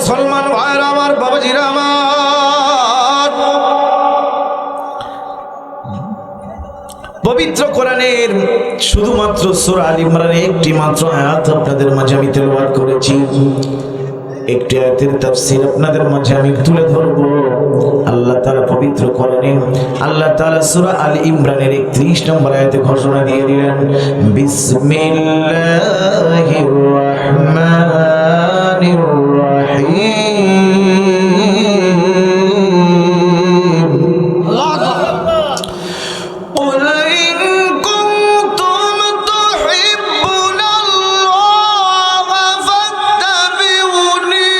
মুসলমান ভাইরা আমার, বাবাজিরা আমার, পবিত্র কোরআনের শুধুমাত্র সূরা আল ইমরানের একটি মাত্র আয়াত আপনাদের মাঝে আমি তেলাওয়াত করেছি। একটি আয়াতের তাফসীর আপনাদের মাঝে আমি তুলে ধরব। আল্লাহ তাআলা পবিত্র কোরআনে আল্লাহ তাআলা সূরা আল ইমরানের 31 নম্বর আয়াতে ঘোষণা দিয়ে দিলেন, বিসমিল্লাহির রাহমানির রাহিম। আল্লাহু আকবার। قل إن كنتم تحبون الله فاتبعوني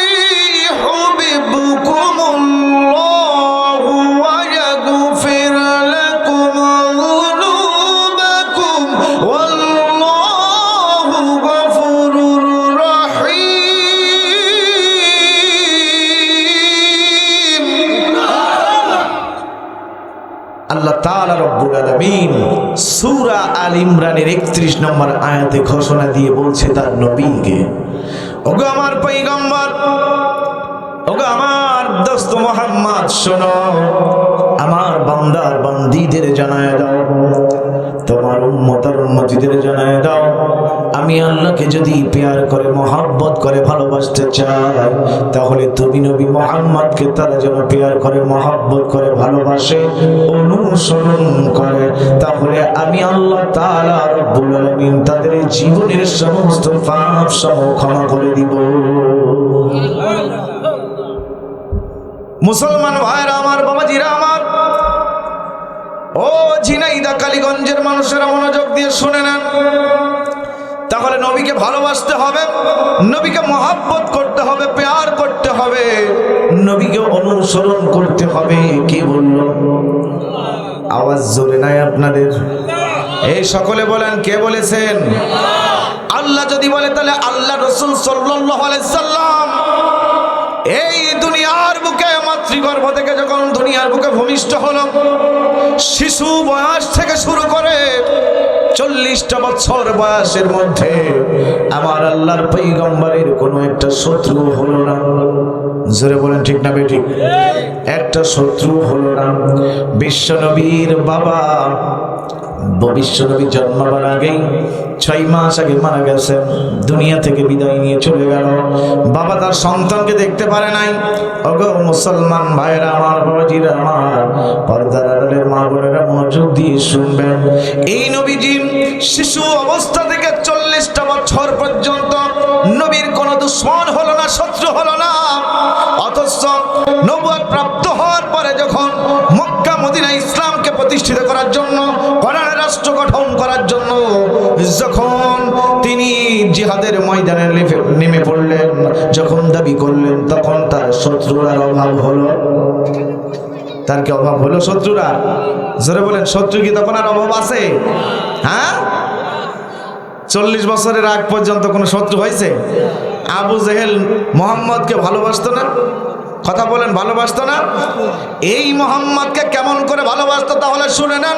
يحببكم الله ويغفر لكم ذنوبكم والله غفور رحيم। আল্লাহ তাআলা রব্বুল আলামিন সূরা আল ইমরানের 31 নম্বর আয়াতে ঘোষণা দিয়ে বলছে তার নবীকে, ওগো আমার পয়গম্বর, ওগো আমার দোস্ত মুহাম্মদ, শোনো, আমার বান্দার বান্দীদের জানায় দাও, তোমার উম্মত আর উম্মতিদের জানায় দাও, আমি আল্লাহকে যদি প্যার করে মহব্বত করে ভালোবাসতে চাই, তাহলে তুমি নবী মুহাম্মদকে তারা যেন প্যার করে মহব্বত করে ভালোবাসে, অনুসরণ করে, তাহলে আমি আল্লাহ তাআলা রব্বুল আলামিন তাদের জীবনের সমস্ত পাপ সমূহ ক্ষমা করে দিব। মুসলমান ভাইরা আমার, বাবাজিরা আমার, ও ঝিনাইদহ কালীগঞ্জের মানুষেরা মনোযোগ দিয়ে শুনে নেন। তাহলে নবীকে ভালোবাসতে হবে, নবীকে মহব্বত করতে হবে, প্যার করতে হবে, নবীকে অনুসরণ করতে হবে। কি বলল? আওয়াজ জোরে নাই আপনাদের? এই সকলে বলেন, কে বলেছেন? আল্লাহ যদি বলে তাহলে আল্লাহ রাসূল সাল্লাল্লাহু আলাইহি সাল্লাম এই দুনিয়ার বুকে মাতৃগর্ভ থেকে যখন দুনিয়ার বুকে ভূমিষ্ঠ হলো, শিশু বয়স থেকে শুরু করে 40টা বছর বয়সের মধ্যে আমার আল্লাহর পয়গম্বরের কোনো একটা শত্রু হলো না। জোরে বলেন ঠিক না বেঠিক? একটা শত্রু হলো না। বিশ্বনবীর বাবা, বিশ্বনবী জন্মাবার আগেই 6 মাস আগে মারা গেছেন, দুনিয়া থেকে বিদায় নিয়ে চলে গেল। বাবা তার সন্তানকে দেখতে পারে নাই। ওগো মুসলমান ভাইরা আমার, বাবাজিরা আমার, পর্দার আড়ালের মা বোনেরা মনোযোগ দিয়ে শুনবেন। এই নবীজি শিশু অবস্থা থেকে 40টা বছর পর্যন্ত নবীর কোনো দুশমন হলো না, শত্রু হলো না। অথচ নবুয়ত প্রাপ্ত হওয়ার পরে যখন মক্কা মদিনা ইসলামকে প্রতিষ্ঠিত করার জন্য, কোরআনের রাষ্ট্র গঠন করার জন্য যখন তিনি জিহাদের ময়দানে নেমে পড়লেন, যখন দাবি করলেন, তখন তার শত্রুরার অভাব হলো। তার কি অভাব হলো? শত্রুরা, জোরে বলেন, শত্রু কি তখন আর অভাব আছে? হ্যাঁ, 40 বছরের আগ পর্যন্ত কোনো শত্রু হয়েছে? আবু জেহেল মুহাম্মদকে ভালোবাসতো না? কথা বলেন, ভালোবাসতো না? এই মুহাম্মদকে কেমন করে ভালোবাসতো তাহলে শুনে নেন।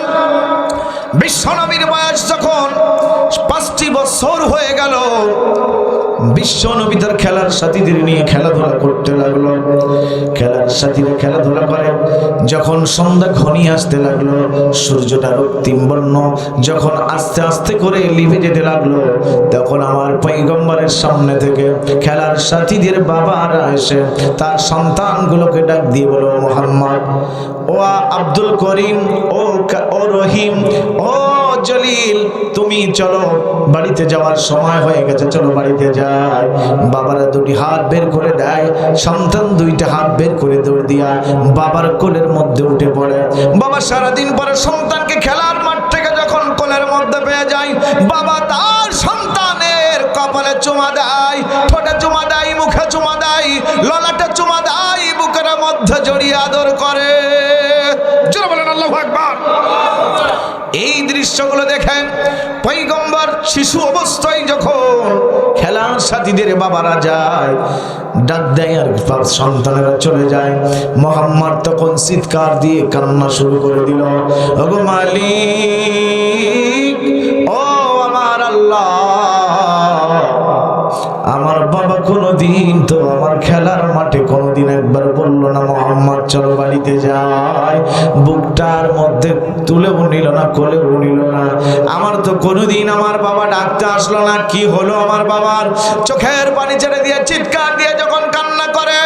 বিশ্বনবীর বয়স যখন 5টি বছর হয়ে গেল, বিশ্বনবী তার খেলার সাথীদের নিয়ে খেলাধুলা করতে লাগলো। খেলার সাথীরা খেলাধুলা করে, যখন সন্ধ্যা ঘনিয়ে আসতে লাগলো, সূর্যটা রক্তিম বর্ণ যখন আস্তে আস্তে করে লিভে যেতে লাগলো, তখন আমার পয়গম্বরের সামনে থেকে খেলার সাথীদের বাবারা এসে তার সন্তানগুলোকে ডাক দিয়ে বলো, মুহাম্মদ, ও আব্দুল করিম, ও রহিম, ও জলিল, তুমি চলো, বাড়িতে যাওয়ার সময় হয়ে গেছে, চলো বাড়িতে যাই। বাবারা 2টি হাত বের করে দেয়, সন্তান 2টা হাত বের করে দৌড় দিয়া বাবার কোলের মধ্যে উঠে পড়ে। বাবা সারাদিন পরে সন্তানকে খেলার মাঠ থেকে যখন কোলের মধ্যে পেয়ে যায়, বাবা তার সন্তানের কপালে চুমা দেয়, ঠোঁটে চুমা দেয়, মুখে চুমা দেয়, ললাটে চুমা দেয়, বুকের মধ্যে জড়িয়ে আদর করে। জোরে বলেন আল্লাহু আকবার। এই দৃশ্যগুলো দেখেন পয়গম্বর শিশু অবস্থায় যখন খেলার সাথীদের বাবারা যায়, ডাক দেয় আর সন্তানেরা চলে যায়, মুহাম্মদ তখন চিৎকার দিয়ে কান্না শুরু করে দিল, ওগো মালিক, ও আমার আল্লাহ, আমার বাবা কোনোদিন তো আমার খেলার মাঠে কোনোদিন একবার বললো না মোহাম্মদ চলো বাড়িতে যাই, বুকটার মধ্যে তুলেও নিল না, কোলেও নিল না। আমার তো কোনোদিন আমার বাবা ডাকতে আসলো না। কি হলো আমার বাবার? চোখের পানি ছেড়ে দিয়ে চিৎকার দিয়ে যখন কান্না করে,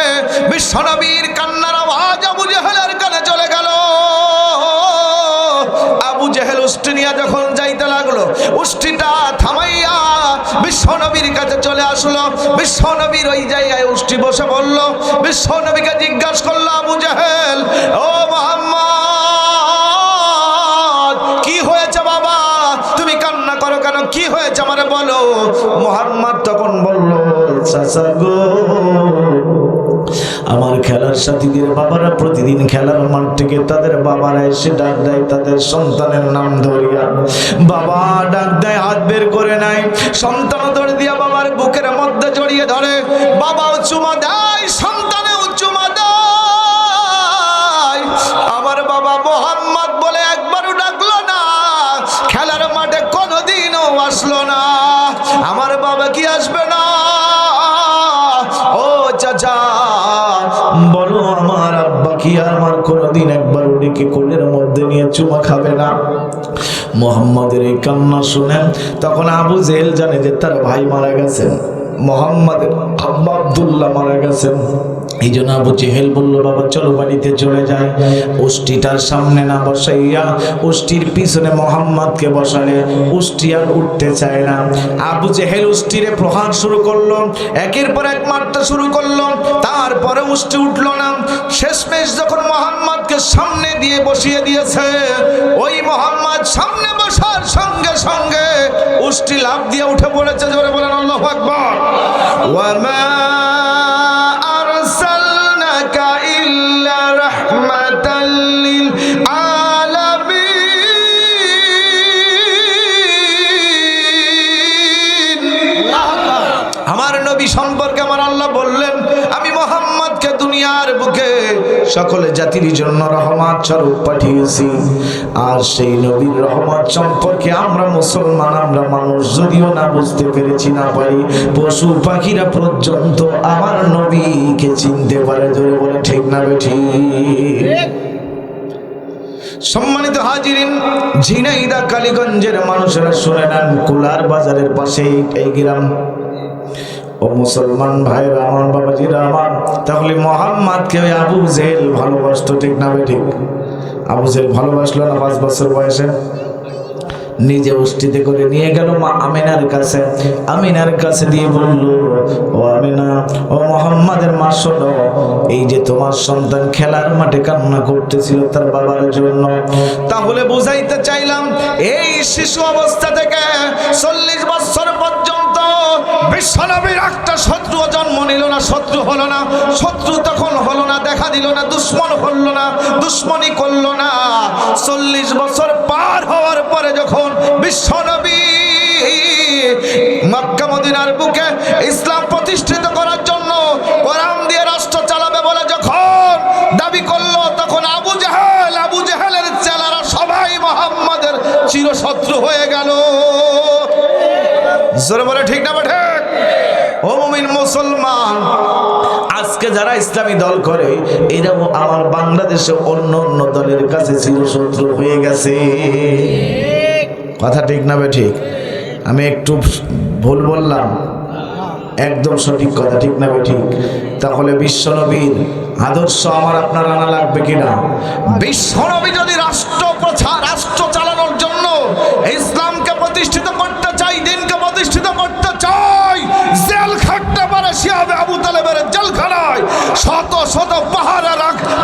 বিশ্বনবীর কান্নার আওয়াজ আবু জেহেলের কানে চলে গেল। আবু জেহেল উষ্টি নিয়ে যখন যাইতে লাগলো, উষ্টিটা থামাইয়া বিশ্বনবীর কাছে চলে আসলো। বিশ্বনবীর ওই জায়গায় উষ্টি বসে বলল, বিশ্বনবীকে জিজ্ঞাসা করলো আবু জেহেল, ও মুহাম্মদ কি হয়েছে বাবা, তুমি কান্না করো কেন, কি হয়েছে আমারে বলো। মুহাম্মদ তখন বলল, চাচা গো, আমার খেলার সাথীদের বাবারা প্রতিদিন খেলার মাঠ থেকে তাদের বাবারা এসে ডাক দেয় তাদের সন্তানের নাম ধরিয়া। বাবা ডাক দেয়, হাত বের করে নাই, সন্তান ধরে দিয়া বাবার বুকের মধ্যে জড়িয়ে ধরে। বাবাও চুমা দেয়, সন্তানেও চুমা দেয়। আমার বাবা মোহাম্মদ বলে একবারও ডাকলো না, খেলার মাঠে কোনোদিনও আসলো না। আমার বাবা কি আসবে না? ও চাচা বলো, আমার আব্বা কি আমার কোনোদিন একবার উনিকে কোলের মধ্যে নিয়ে চুমা খাবে না? মোহাম্মদের এই কান্না শুনে তখন আবু জেহেল জানে যে তার ভাই মারা গেছেন, মোহাম্মদের আব্বা আব্দুল্লাহ মারা গেছেন। এই জন্য আবু জেহেল বললো, বাবা চলো বাড়িতে চলে যায়। উষ্টিটার সামনে না বসাইয়া উষ্টির পিছনে মোহাম্মদকে বসালে উষ্টি আর উঠতে চায় না। আবু জেহেল উষ্টিরে প্রহার শুরু করলো, একের পর এক মারতে শুরু করলো, তারপরে উষ্টি উঠলো না। শেষমেশ যখন মোহাম্মদকে সামনে দিয়ে বসিয়ে দিয়েছে, ওই মোহাম্মদ সামনে বসার সঙ্গে সঙ্গে উষ্টি লাফ দিয়ে উঠে পড়েছে। জোরে বলেন আল্লাহু আকবার। ওয়ামা আরসালনাকা ইল্লা রাহমাতাল লিল আলামিন। আমার নবী সম্পর্কে আমার আল্লাহ বললেন, আমি মোহাম্মদকে দুনিয়ার বুকে সকল জাতির জন্য রহমত স্বরূপ পাঠিয়েছি। আর সেই নবীর রহমত সম্পর্কে আমরা মুসলমান, আমরা মানুষ যদিও না বুঝতে পেরেছি, না পারি, পশু পাখিরা পর্যন্ত আমার নবীকে চিনতে পারে। ধরে বলে ঠিক না বেঠিক? সম্মানিত হাজিরিন, ঝিনাইদহ কালীগঞ্জের মানুষেরা শুনে নেন, কুলার বাজারের পাশে এই গ্রাম। ও মুসলমান ভাইরা আমার, বাবাজিরা আমার, তাহলে মোহাম্মদকে আবু জেহেল ভালোবাসতো, ঠিক না বেঠিক? আবু জেহেল ভালোবাসলো না? 5 বছর বয়সে নিজে উষ্টিতে করে নিয়ে গেল মা আমিনার কাছে। আমিনার কাছে দিয়ে বলল, ও আমিনা, ও মোহাম্মদের মা, শোনো, এই যে তোমার সন্তান খেলার মাঠে কান্না করতেছিল তার বাবার জন্য, তাহলে বুঝাইতে চাইলাম এই শিশু অবস্থা থেকে 40 বছর পর্যন্ত বিশ্বনবীর একটা শত্রু জন্ম নিল না, শত্রু হলো না, শত্রু তখন হলো না, দেখা দিল না, দুশ্মন হলো না, দুশ্মনী করলো না। 40 বছর পার হওয়ার পরে যখন বিশ্বনবী মক্কা মদিনার বুকে ইসলাম প্রতিষ্ঠিত করার জন্য কোরআন দিয়ে রাষ্ট্র চালাবে বলে যখন দাবি করলো, তখন আবু জেহেলের চেলারা সবাই মুহাম্মাদের চিরশত্রু হয়ে গেল। জোরে বলে ঠিক না ঠিক? ও মুমিন মুসলমান, আজকে যারা ইসলামী দল করে এরাও আমার বাংলাদেশে অন্য অন্য দলের কাছে চিরশত্রু হয়ে গেছে। কথা ঠিক না ঠিক? আমি একটু ভুল বললাম? একদম সঠিক কথা, ঠিক না ঠিক? তাহলে বিশ্বনবীর আদর্শ আমার আপনার আনা লাগবে কিনা? বিশ্বনবী যদি রাষ্ট্র চালানোর জন্য ইসলামকে প্রতিষ্ঠিত করতে চাই, দিনকে প্রতিষ্ঠিত করতে চাই, জেল খাটতে পারে সে হবে আবু তালেবের জেলখানায়। শত শত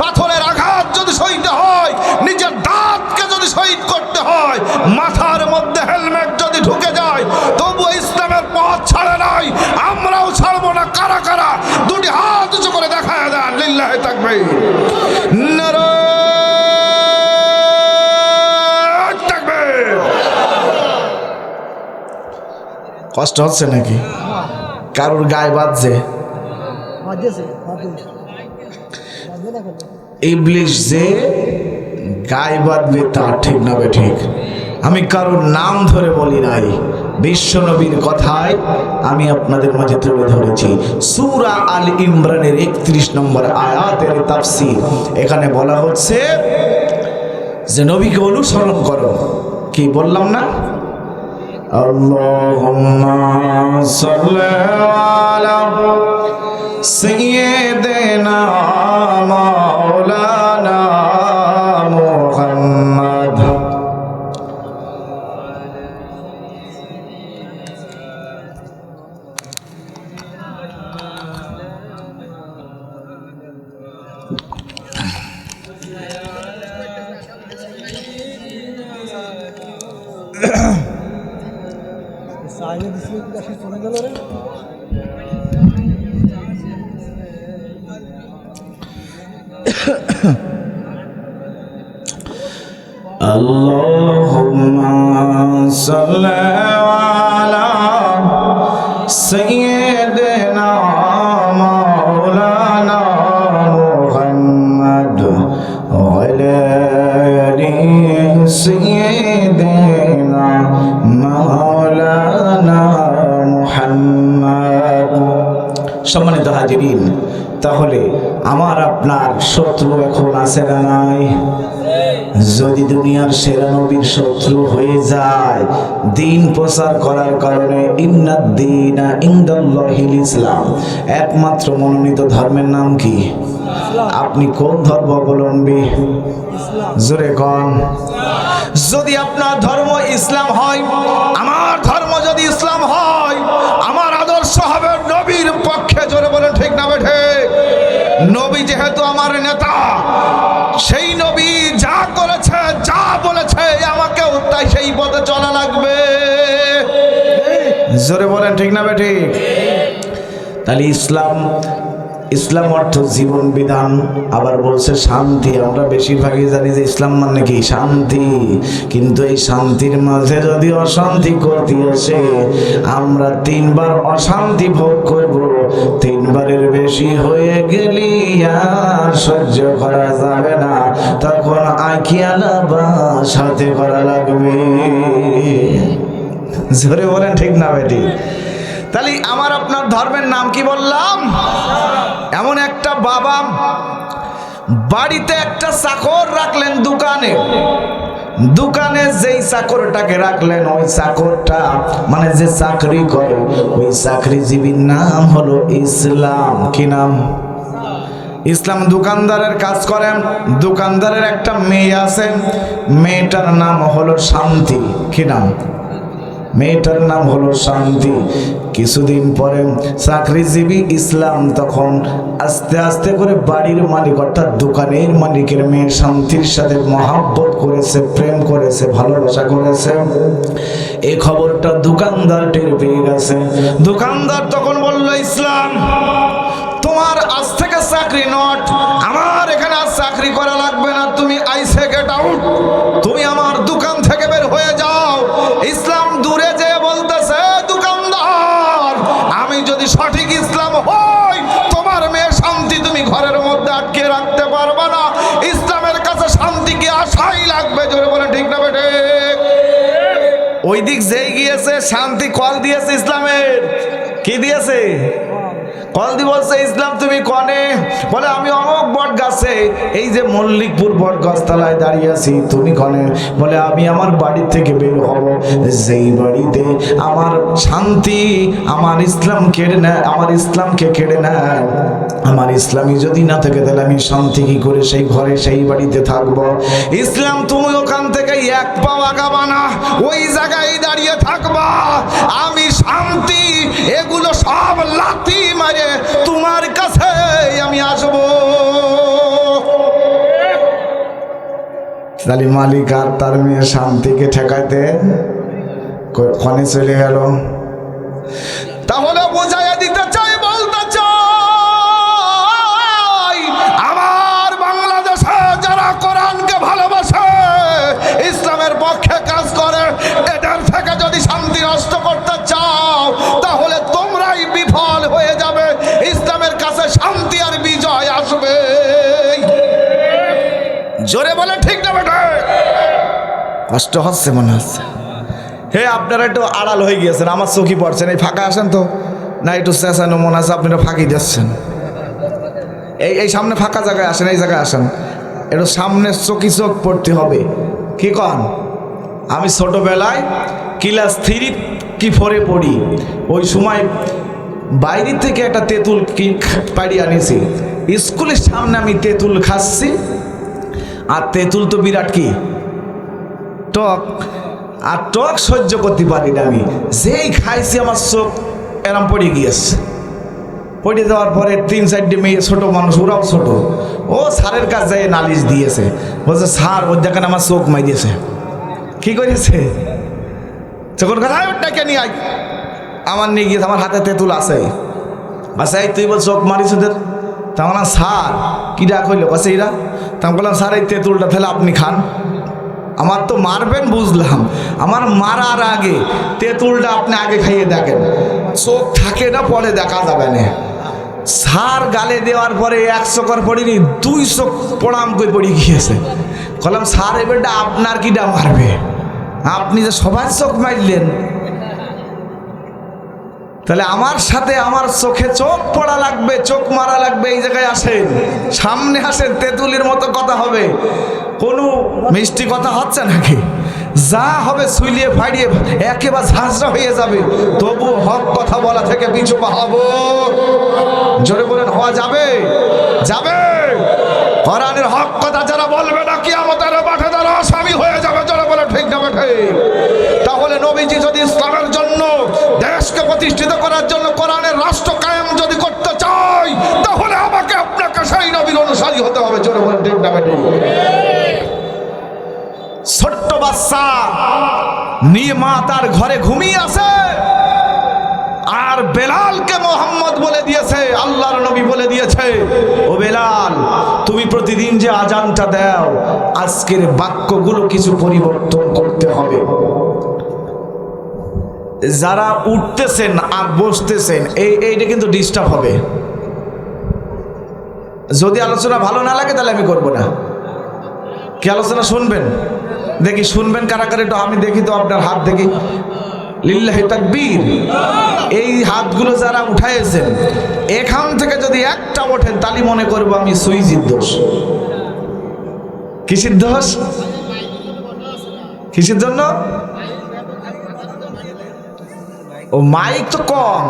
পাথরের আঘাত যদি সইতে হয়, নিজের দাঁতকে যদি শহীদ করতে হয়, মাথার মধ্যে হেলমেট যদি ঢুকে যায়, তবু ইসলামের পথ ছাড়ে নাই, আমরাও ছাড়বো না। কারা কারা দুটি হাত উঁচু করে দেখায় দেন, লিল্লাহি তাকবীর, নারায়ে তাকবীর। কষ্ট হচ্ছে নাকি? কারোর গায়ে বাজছে? ইবলিশ যে গায়ে বাঁধবে তার ঠিক না ঠিক? আমি কারোর নাম ধরে বলি নাই, বিশ্ব নবীর কথায় আমি আপনাদের মাঝে তুলে ধরেছি। সূরা আল ইমরানের 31 নম্বর আয়াতের তাফসীর। এখানে বলা হচ্ছে যে নবীকে অনুসরণ করো। কি বললাম না? আল্লাহুম্মা সাল্লি আলা সাইয়্যিদিনা মাওলানা Muhammad. Allahumma salli ala sayyidina maulana Muhammad wa ala ali sayyidina maulana Muhammad। সম্মানিত হাজিরিন, তাহলে আমার আপনার শত্রু এখন আছে না নাই? যদি দুনিয়ার সেরা নবীর শত্রু হয়ে যায় দিন প্রচার করার কারণে, ইন্নাদ-দীনা ইনদাল্লাহিল ইসলাম, একমাত্র মনোনীত ধর্মের নাম কি? আপনি কোন ধর্মাবলম্বী? জোরে কোন। যদি আপনার ধর্ম ইসলাম হয়, আমার ধর্ম যদি ইসলাম হয়, আমার আদর্শ হবে নবীর পক্ষে। জোরে বলেন ঠিক না বেঠে? নবী যেহেতু আমার নেতা, সেই নবী যা করেছে, যা বলেছে, আমাকেও তাই সেই পথে চলা লাগবে। জোরে বলেন ঠিক না বেঠি? তাহলে ইসলাম অর্থ জীবন বিধান। আবার বলছে শান্তি। আমরা বেশিরভাগই জানি যে ইসলাম মানে কি? শান্তি। কিন্তু এই শান্তির মাঝে যদি অশান্তি করতে আসে, আমরা 3 বার অশান্তি ভোগ করব। 3 বারের বেশি হয়ে গেলে আর সহ্য করা যাবে না, তখন আকিয়ালা বাস হাতে করা লাগবে। জোরে বলেন ঠিক না বেটি? তাহলে আমার আপনার ধর্মের নাম কি বললাম? এমন একটা বাবা বাড়িতে একটা চাকর রাখলেন দোকানে যেই চাকরটাকে রাখলেন, ওই চাকরটা মানে যে চাকরি করে, ওই চাকরিজীবীর নাম হলো ইসলাম। কি নাম? ইসলাম। দোকানদারের কাজ করেন, দোকানদারের একটা মেয়ে আছে, মেয়েটার নাম হলো শান্তি। কি নাম? মেয়েটার নাম হলো শান্তি। কিছুদিন পরে চাকরিজীবী ইসলাম তখন আস্তে আস্তে করে বাড়ির মালিক অর্থাৎ দোকানের মালিকের মেয়ে শান্তির সাথে মহাব্বত করেছে, প্রেম করেছে, ভালোবাসা করেছে। এই খবরটা দোকানদার টের পেয়ে গেছে। দোকানদার তখন বলল, ইসলাম, তোমার আজ থেকে চাকরি নট, আমার এখানে আর চাকরি করা লাগবে না, তুমি আইসে গেট আউট, তুমি আমার দোকান থেকে বের হয়ে যাও। ইসলাম দূরে যেয়ে বলতেছে, দোকানদার, আমি যদি সঠিক ইসলাম হই, তোমার মেয়ে শান্তি তুমি ঘরের মধ্যে আটকে রাখতে পারবা না। ইসলামের কাছে শান্তিকে আশাই লাগবে। জোরে বলেন ঠিক না বেটে? ওই দিক যেই গিয়েছে, শান্তি কল দিয়েছে ইসলামের। কি দিয়েছে? কল দি বলছে, ইসলাম তুমি কনে? বলে, আমি অমুক বট গাছে, এই যে মল্লিকপুর বট গাছতলায় দাঁড়িয়ে আছি। তুমি কনে? বলে, আমি আমার বাড়ি থেকে বের হব, যেই বাড়িতে আমার শান্তি আমার ইসলাম কেড়ে নেয়, আমার ইসলামকে কেড়ে নেয়, আমার ইসলামী যদি না থাকে, তাহলে আমি শান্তি কি করে সেই ঘরে সেই বাড়িতে থাকবো? ইসলাম তুমি ওখান থেকে এক পাও আগাবা না, ওই জায়গায় দাঁড়িয়ে থাকবা। আমি শান্তি এগুলো সব লাথি মারে তোমার কাছে আমি আসবো। তাহলে মালিক আর তার মেয়ে শান্তিকে ঠেকাইতে কনে চলে গেল। তাহলে বোঝাইয়া দিতে চাই, বলতে চাই, আমার বাংলাদেশে যারা কোরআনকে ভালোবাসে, ইসলামের পক্ষে কাজ করে, এদের থেকে যদি শান্তি নষ্ট করতে চাও, তাহলে তোমরাই বিফল হয়ে যাবে। ইসলামের কাছে শান্তি আর বিজয় আসবে। জোরে বলে ঠিক না বেটা? কষ্ট হচ্ছে মনে হচ্ছে। হে আপনারা একটু আড়াল হয়ে গিয়েছেন, আমার চোখই পড়ছেন, এই ফাঁকা আসেন তো, না একটু চেঁচানো মনে আছে আপনারা ফাঁকি দিচ্ছেন। এই সামনে ফাঁকা জায়গায় আসেন, এই জায়গায় আসেন, একটু সামনে চোখি চোখ পড়তে হবে। কি কন? আমি ছোটোবেলায় ক্লাস 3 কি 4 পড়ি, ওই সময় বাইরে থেকে একটা তেঁতুল পাড়ি আনিছি, স্কুলের সামনে আমি তেঁতুল খাচ্ছি, আর তেঁতুল তো বিরাট কি টক, আর টক সহ্য করতে পারি না আমি, যেই খাইছি আমার চোখ এরম পড়ে গিয়েছে। পড়ে যাওয়ার পরে 3-4টে মেয়ে, ছোটো মানুষ, ওরাও ছোট, ও স্যারের কাছে যাই নালিশ দিয়েছে, বলছে স্যার ওর দেখেন আমার চোখ মাই দিয়েছে। কি করেছে? যখন কথা ওটাকে নিয়ে আয়, আমার নিয়ে গিয়েছে, আমার হাতে তেঁতুল আছে, আচ্ছা এই তুই বল চোখ মারিস ওদের? তা বললাম স্যার কী ডাক হইলো? কাছে এরা। তা আমি বললাম স্যার এই তেঁতুলটা তাহলে আপনি খান। আমার তো মারবেন বুঝলাম, আমার মারার আগে তেঁতুলটা আপনি আগে খাইয়ে দেখেন, চোখ থাকে না পরে দেখা যাবে না। স্যার গালে দেওয়ার পরে 1 চোখর পড়িনি, 2 চোখ পড়াম করে পড়ে গিয়েছে। বললাম স্যার এবারটা আপনার কিটা মারবে, আপনি যে সবার চোখ মারলেন, তাহলে আমার সাথে আমার চোখে চোখ পড়া লাগবে, চোখ মারা লাগবে। এই জায়গায় আসেন, সামনে আসেন, তেঁতুলের মতো কথা হবে, কোনো মিষ্টি কথা হচ্ছে নাকি? যা হবে সুইলিয়ে ফাড়িয়ে একেবারে ঝাঁঝরা হয়ে যাবে, তবু হক কথা বলা থেকে পিছু পাবো। জোরে বলেন হওয়া যাবে? যাবে। কোরআনের হক কথা যারা বলবে না কিয়ামতের মাঠে তারা আসামি হয়ে যাবে। জোরে বলে ঠিক না বেঠে? তাহলে নবীজি যদি ইসলামের জন্য, দেশকে প্রতিষ্ঠিত করার জন্য, কোরআনের রাষ্ট্র কায়েম যদি করতে চাই, তাহলে আমাকে আপনাকে সেই নবীর অনুসারী হতে হবে। জোরে বলে ঠিক না বেঠে? ছোট্ট বাচ্চা নিয়ে মা তার ঘরে ঘুমিয়ে আছে, আর বেলালকে মোহাম্মদ বলে দিয়েছে, আল্লাহর নবী বলে দিয়েছে, ও বেলাল তুমি প্রতিদিন যে আজানটা দাও, আজকের বাক্যগুলো কিছু পরিবর্তন করতে হবে। যারা উঠতেছেন আর বসতেছেন এইটা কিন্তু ডিস্টার্ব হবে। যদি আলোচনা ভালো না লাগে তাহলে আমি করব না। কি আলোচনা শুনবেন? দেখি শুনবেন কারা কারা, একটু আমি দেখি তো আপনার হাত দেখি। লিল্লাহি তাকবীর। এই হাতগুলো যারা উঠাইছেন, এখান থেকে যদি একটা ওঠেন তাহলে মনে করবো আমি সুইজির দোষ। কিসের দোষ? কিসের জন্য? ও মাইক তো কম,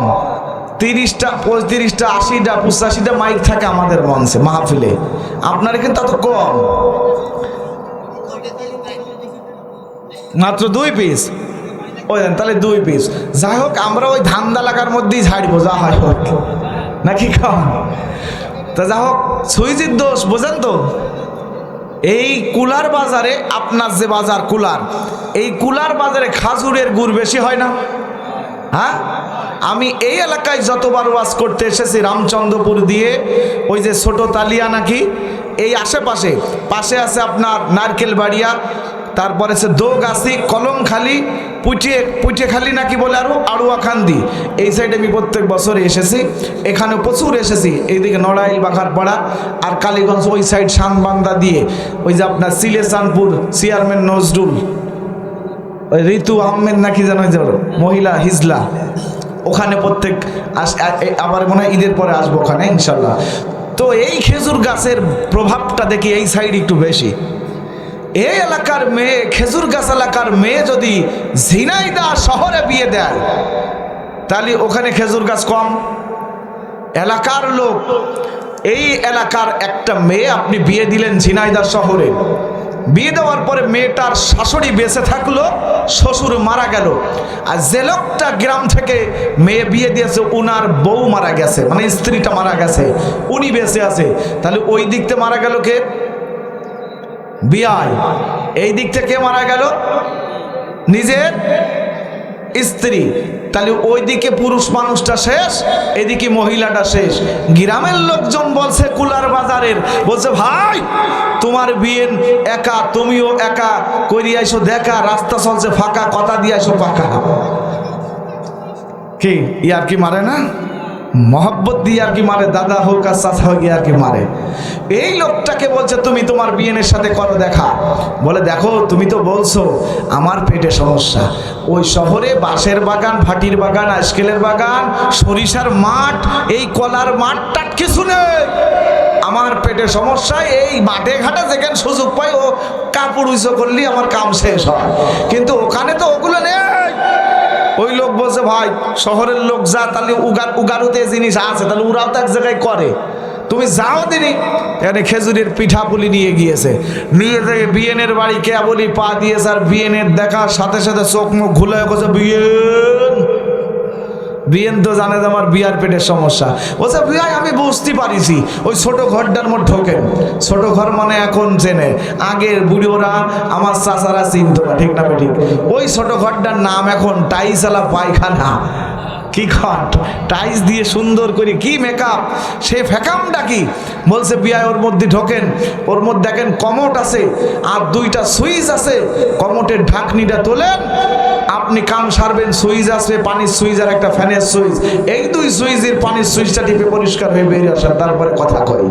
30টা 35টা 80টা 85টা মাইক থাকে আমাদের মঞ্চে মাহফিলে, আপনার কিন্তু তত কম, মাত্র 2 পিস। ওই তাহলে 2 পিস। যাই হোক, আমরা ওই ধান্দা লাগার মধ্যেই ঝাড়বো, যা হয় হোক নাকি কম। তা যা হোক, সুইজির দোষ বোঝেন তো? এই কুলার বাজারে, আপনার যে বাজার কুলার, এই কুলার বাজারে খাজুরের গুড় বেশি হয় না? হ্যাঁ, আমি এই এলাকায় যতবার ওয়াজ করতে এসেছি, রামচন্দ্রপুর দিয়ে ওই যে ছোট তালিয়া নাকি এই আশেপাশে, পাশে আছে আপনার নারকেল বাড়িয়া, তারপরে আছে দোগাছি, কলমখালি, পুটিয়াখালি নাকি বলে, আরও আড়ুয়াখান্দি, এই সাইডে আমি প্রত্যেক বছরে এসেছি। এখানে প্রচুর এসেছি, এইদিকে নড়াইল বাঘারপাড়া আর কালীগঞ্জ, ওই সাইড শানবান্দা দিয়ে ওই যে আপনার সিলেসানপুর চেয়ারম্যান নজরুল, ওই ঋতু আহমেদ নাকি যেন মহিলা হিজলা, ওখানে প্রত্যেক আবার মনে হয় ঈদের পরে আসবো ওখানে ইনশাল্লাহ। তো এই খেজুর গাছের প্রভাবটা দেখি এই সাইড একটু বেশি। এই এলাকার মেয়ে, খেজুর গাছ এলাকার মেয়ে যদি ঝিনাইদহ শহরে বিয়ে দেয়, তাহলে ওখানে খেজুর গাছ কম। এলাকার লোক, এই এলাকার একটা মেয়ে আপনি বিয়ে দিলেন ঝিনাইদহ শহরে, বিয়ে দেওয়ার পরে মেয়েটার শাশুড়ি বেঁচে থাকলো, শ্বশুর মারা গেল, আর যে লোকটা গ্রাম থেকে মেয়ে বিয়ে দিয়েছে উনার বউ মারা গেছে, মানে স্ত্রীটা মারা গেছে, উনি বেঁচে আছে, তাহলে ওই দিক থেকে মারা গেল কে? বিয়াই। এই দিক থেকে মারা গেল নিজের স্ত্রী, তাহলে ওইদিকে পুরুষ মানুষটা শেষ, এদিকে মহিলাটা শেষ। গ্রামের লোকজন বলছে কুলার বাজারের, বলছে ভাই তোমার বিয়ে একা, তুমিও একা করিয়া আইসো, দেখা রাস্তা চলছে ফাঁকা, কথা দিয়ে আইসো পাকা। কি ইয়ার কি মারে না? মহব্বত দিয়ে আর কি মারে, দাদা হোক আর চাচা হোক আর কি মারে। এই লোকটাকে বলছে তুমি তোমার বিয়েনের সাথে করো দেখা। বলে দেখো তুমি তো বলছো আমার পেটে সমস্যা, ওই শহরে বাঁশের বাগান, ভাটির বাগান, আইসকেলের বাগান, সরিষার মাঠ, এই কলার মাঠ টাট কিছু নেই। আমার পেটে সমস্যা, এই মাঠে ঘাটে যেখানে সুযোগ পাই ও কাপড় উঁচু করলে আমার কাম শেষ হয়, কিন্তু ওখানে তো ওগুলো নেই। ওই লোক বলছে ভাই শহরের লোক যা, তাহলে উগারুতে জিনিস আছে, তাহলে ওরাও তো এক জায়গায় করে, তুমি যাও দিনি। এখানে খেজুরের পিঠা পুলি নিয়ে গিয়েছে, নিয়ে থেকে বিয়েনের বাড়ি কে বলি পা দিয়েছে, আর বিয়েনের দেখার সাথে সাথে চোখ মুখ ঘুলে গেছে, বিয়েন তো জানে যে আমার বিয়ার পেটের সমস্যা। বলছে বিয়াই আমি বুঝতে পারিছি, ওই ছোট ঘরটার মধ্যে ঢোকেন। ছোট ঘর মানে এখন চেনে, আগের বুড়োরা আমার চাচারা চিনত না, ঠিক না ঠিক? ওই ছোট ঘরটার নাম এখন টাইসালা পায়খানা। কি ঘট, টাইস দিয়ে সুন্দর করে কি মেকআপ, সে ফ্যাকামটা কি বলছে বিয়ায় ওর মধ্যে ঢোকেন। ওর মধ্যে দেখেন কমোট আছে আর দুইটা সুইচ আছে, কমোটের ঢাকনিটা তোলেন, আপনি কাম সারবেন, সুইচ আসবে, পানির সুইচ আর একটা ফ্যানের সুইচ, এই দুই সুইচের পানির সুইচটা টিপে পরিষ্কার হয়ে বেরিয়ে আসা, তারপরে কথা কই।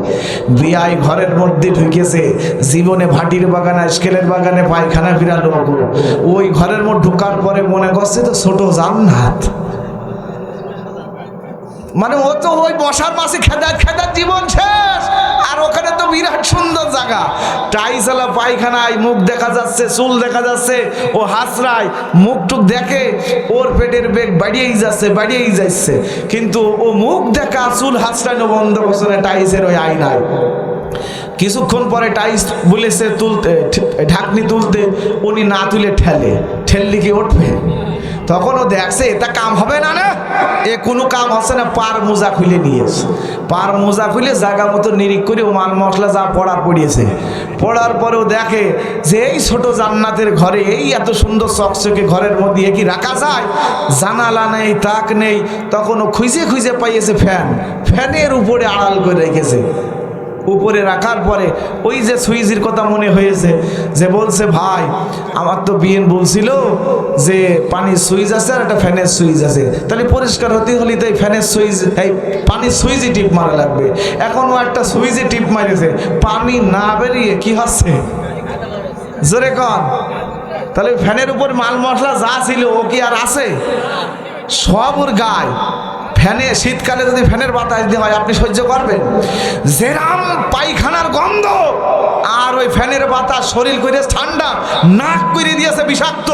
বিয়াই ঘরের মধ্যে ঢুকেছে, জীবনে ভাটির বাগান, আইসকেলের বাগানে পায়খানা বিড়াল, ওই ঘরের মধ্যে ঢোকার পরে মনে করছে তো ছোট জান্নাত। মানে ও তো ওই বসার মাসে খেদার খেদার জীবন শেষ, আর ওখানে তো বিরাট সুন্দর জায়গা, টাইসালা পায়খানায় মুখ দেখা যাচ্ছে, চুল দেখা যাচ্ছে, ও হাসরায় মুখ টুক দেখে, ওর পেটের বেগ বাড়িয়েই যাচ্ছে, কিন্তু ও মুখ দেখা চুল হাসরানো বন্ধ বছরে টাইসের ওই আয়নায়। কিছুক্ষণ পরে টাইস বলেছে তুলতে, ঢাকনি তুলতে, উনি না তুলে ঠেললি কি উঠবে? তখন ও দেখছে এটা কাম হবে না, না এ কোনো কাম হচ্ছে না, পার মোজা খুলে নিয়েছে, পার মোজা খুলে জায়গা মতো নিরিখ করে ও মাল মশলা যা পড়িয়েছে, পড়ার পরেও দেখে যে এই ছোট জান্নাতের ঘরে, এই এত সুন্দর চকচকে ঘরের মধ্যে কি রাখা যায়? জানালা নেই, তাক নেই। তখন ও খুঁজে পাইয়েছে ফ্যানের উপরে আড়াল করে রেখেছে। উপরে রাখার পরে ওই যে সুইচের কথা মনে হয়েছে, যে বলছে ভাই আমার তো বিয়েন বলছিল যে পানির সুইচ আছে আর একটা ফ্যানের সুইচ আছে, তাহলে পরিষ্কার হতে হলে তো এই ফ্যানের সুইচ, এই পানির সুইচে টিপ মারা লাগবে। এখন ও একটা সুইচে টিপ মারেছে, পানি না বেরিয়ে কি হচ্ছে জোরে কন, তাহলে ফ্যানের উপর মাল মশলা যা ছিল ও কি আর আছে? সব ওর গায়ে। ফ্যানে শীতকালে যদি ফ্যানের বাতাস দিয়ে হয় আপনি সহ্য করবেন? যেরাম পায়খানার গন্ধ আর ওই ফ্যানের বাতাস শরীর করে ঠান্ডা, নাক করে দিয়েছে বিষাক্ত,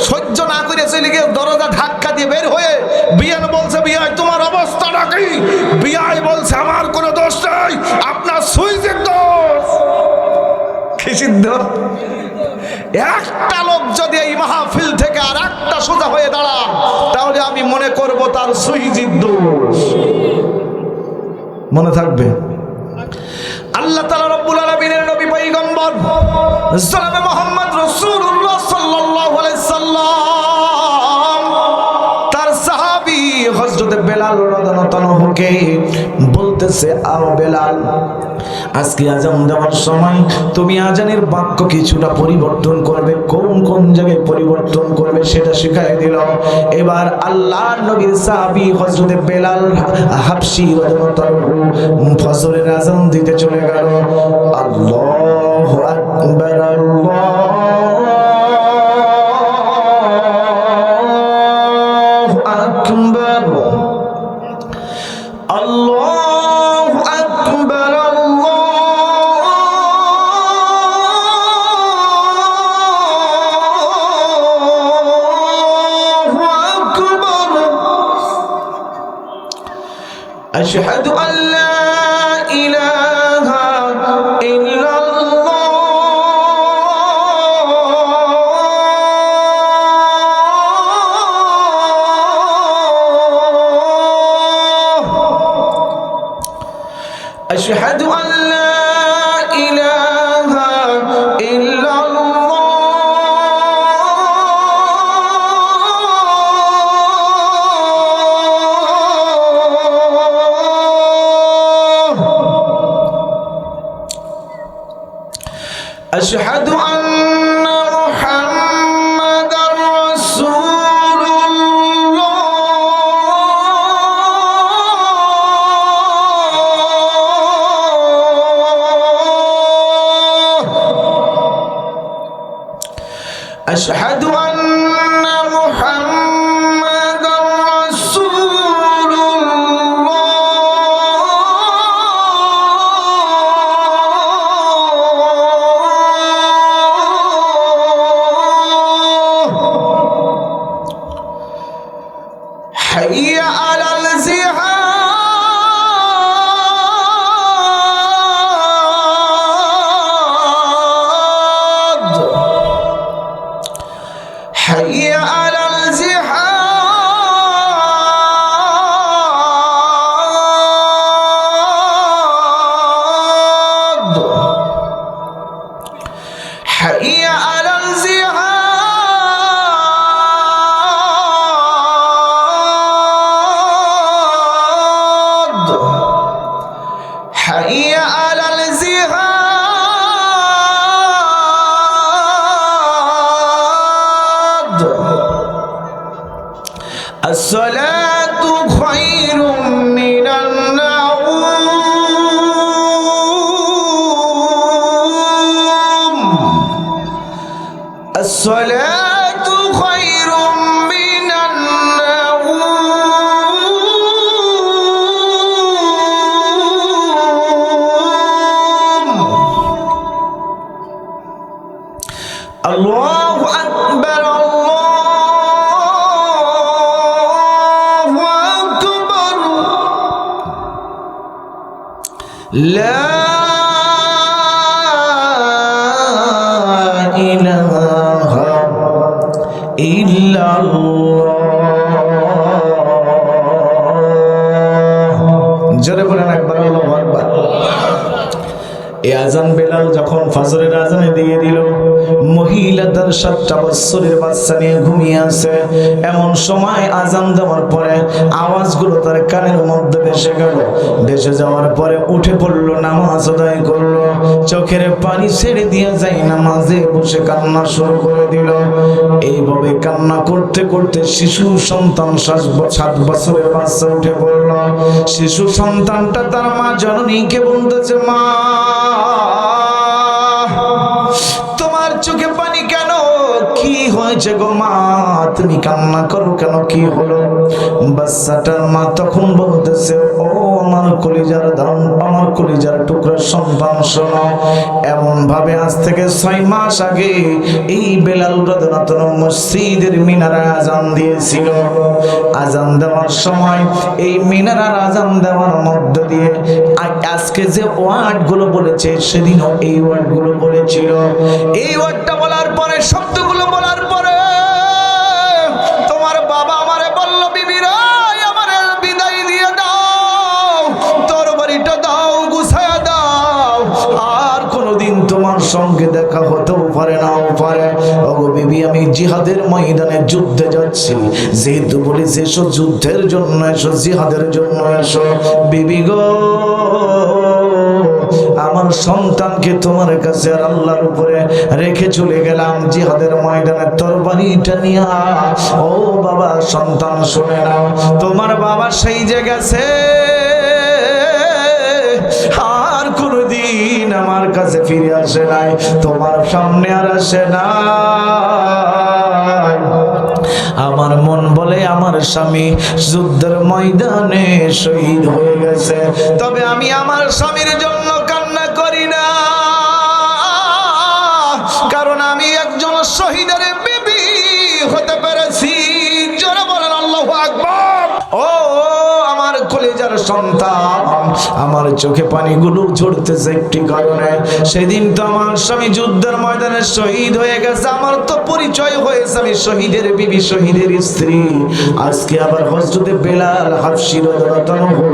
সহ্য না করে চলে গিয়ে দরজা ধাক্কা দিয়ে বের হয়ে বিয়ান বলছে বিয়াই তোমার অবস্থাটা কি? বিয়াই বলছে আমার কোনো দোষ নেই, আপনার সুইচের দোষ। কি সিদ্ধ? একটা লোক যদি এই মাহফিল থেকে আর একটা সোজা হয়ে দাঁড়ান, তাহলে আমি মনে করব তার সুইচের দোষ। মনে থাকবে আল্লাহ তাআলা রব্বুল আলামিনের নবী পয়গম্বর জনাবে মুহাম্মদ রাসূলুল্লাহ সাল্লাল্লাহু আলাইহি সাল্লাম তার সাহাবী হযরত বেলাল রাদিয়াল্লাহু আনহুকে বলতেছে, আও বেলাল, আজকে আজান দেওয়ার সময় তুমি আজানের বাক্য কিছুটা পরিবর্তন করবে, কোন জায়গায় পরিবর্তন করবে সেটা শিখাই দিল। এবার আল্লাহর নবীর সাহাবী হযরত বেলাল হাবশী রাদিয়াল্লাহু আনহু ফজরের আজান দিতে চলে গেল। আল্লাহু আকবার, আল্লাহু আকবার, আল্লাহু আকবার, أشهد أن لا إله إلا الله أشهد أن لا إله إلا أشهد أن محمدا رسول الله আসসালাতু খায়রুম মিনান নাওম, আসসালাতু খায়রুম মিনান নাওম। আল্লাহু আকবার, আল্লাহু আকবার, লা ইলাহা ইল্লাল্লাহ। জোরে বলেন একবার আল্লাহু আকবার। এই আজান বেলাল যখন ফজরের আজানে দিয়ে দিল, মহিলা তার 7টা বছরের বাচ্চা নিয়ে ঘুমিয়ে আছে। এমন সময় আজান দেওয়ার পরে আওয়াজগুলো তার কানের মধ্যে ভেসে গেল। ভেসে যাওয়ার পরে উঠে পড়লো, নামাজ আদায় করলো, চোখের পানি ছেড়ে দিয়ে যায় নামাজে বসে কান্না শুরু করে দিল। এইভাবে কান্না করতে করতে শিশু সন্তান 7 বছরের বাচ্চা উঠে পড়ল। শিশু সন্তানটা তার মা জননীকে বলতেছে, মা তোমার চোখে পানি কেন? কি হয়েছে গো মা, তুমি কান্না করো কেন, কি হলো? বাচ্চাটার মা তখন বলতেছে, ও আমার কলিজার দাম, আমার কলিজার টুকরা সন্তান, শোনো, এমন ভাবে আজ থেকে 6 মাস আগে এই বেলাল রাদিয়াল্লাহু আনহু মসজিদের মিনারে আজান দিয়েছিল। আজান দেওয়ার সময় এই মিনারের আজান দেওয়ার মধ্য দিয়ে আজকে যে ওয়ার্ডগুলো বলেছে সেদিনও এই ওয়ার্ডগুলো বলেছিল। এই ওয়ার্ডটা বলার পরে, শব্দগুলো বলার পরে তোমার বাবা আমারে বলল, বিবি রে আমারে বিদায় দিয়ে দাও, তোর বাড়িটা দাও, গুছায়া দাও, আর কোনোদিন তোমার সঙ্গে দেখা হতেও পারে নাও পারে। ওগো বিবি, আমি জিহাদের ময়দানে যুদ্ধে যাচ্ছি, যেহেতু বলেছি এসো যুদ্ধের জন্য এসো, জিহাদের জন্য এসো। বিবি গো, আমার সন্তানকে তোমার কাছে আর আল্লাহর উপরে রেখে চলে গেলাম জিহাদের ময়দানে তরবারিটা নিয়ে। ও বাবা, সন্তান শুনে নাও, তোমার বাবা সেই যে গেছে, আর কোনদিন আমার কাছে ফিরে আসে নাই, তোমার সামনে আর আসে না। আমার মন বলে আমার স্বামী যুদ্ধের ময়দানে শহীদ হয়ে গেছে, তবে আমি আমার স্বামীর জন্য কান্না করি না, কারণ আমি একজন শহীদের বিবি হতে পেরেছি। জোরে বলেন আল্লাহু আকবার। ও আমার কলিজার সন্তান, আমার চোখে পানিগুলো ঝরতেছে একটি কারণে, সেদিন তো আমার স্বামী যুদ্ধের ময়দানে শহীদ হয়ে গেছে, আমার তো পরিচয় হয়েছে আমি শহীদের বিবি, শহীদের স্ত্রী। আজকে আবার হযরতে বেলাল হাবশী রাদিয়াল্লাহু আনহু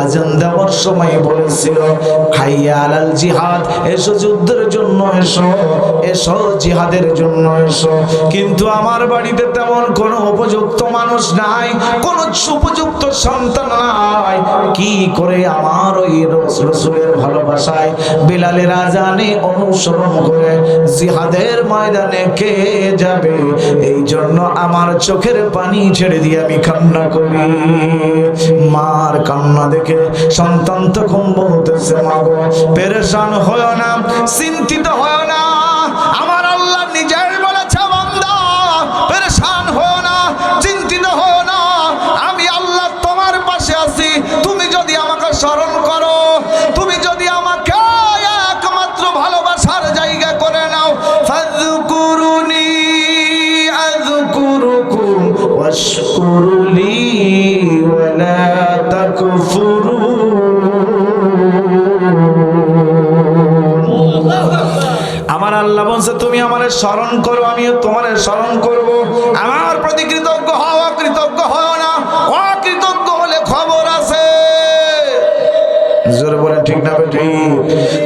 আজান দেওয়ার সময় বলেছিল, হাইয়া আলাল জিহাদ, এসো যুদ্ধের জন্য এসো, এসো জিহাদের জন্য এসো। কিন্তু আমার বাড়িতে তেমন কোনো উপযুক্ত মানুষ নাই, কোনো উপযুক্ত সন্তান নাই, কি করে আমার ওই রাসূলের ভালোবাসায় বেলালের আজানে অনুসরণ করে জিহাদের ময়দানে কে যাবে? এই জন্য আমার চোখের পানি ছেড়ে দিয়ে আমি কান্না করি। মার কান্না দেখে সন্তান তখন বলতেছে, মা গো পেরেশান হয় না, চিন্তিত হয় না, আমার আল্লাহ নিজেই বলেছে, বান্দা পেরেশান হয় না, চিন্তিত হয় না, আমি আল্লাহ তোমার পাশে আছি। তুমি যদি আমাকে স্মরণ করো, তুমি যদি আমাকে একমাত্র ভালোবাসার জায়গা করে নাও, ফাযকুরুনি আযকুরুকুম ওয়াশকুরুলি ওয়ালা তাকফুরুন। আমার আল্লাহ বলছে, তুমি আমারে স্মরণ করো, আমিও তোমারে স্মরণ করব। আমার প্রতি কৃতজ্ঞ হও, অকৃতজ্ঞ হও না। অকৃতজ্ঞ হলে খবর আছে। জোরে বলেন ঠিক না ঠিক?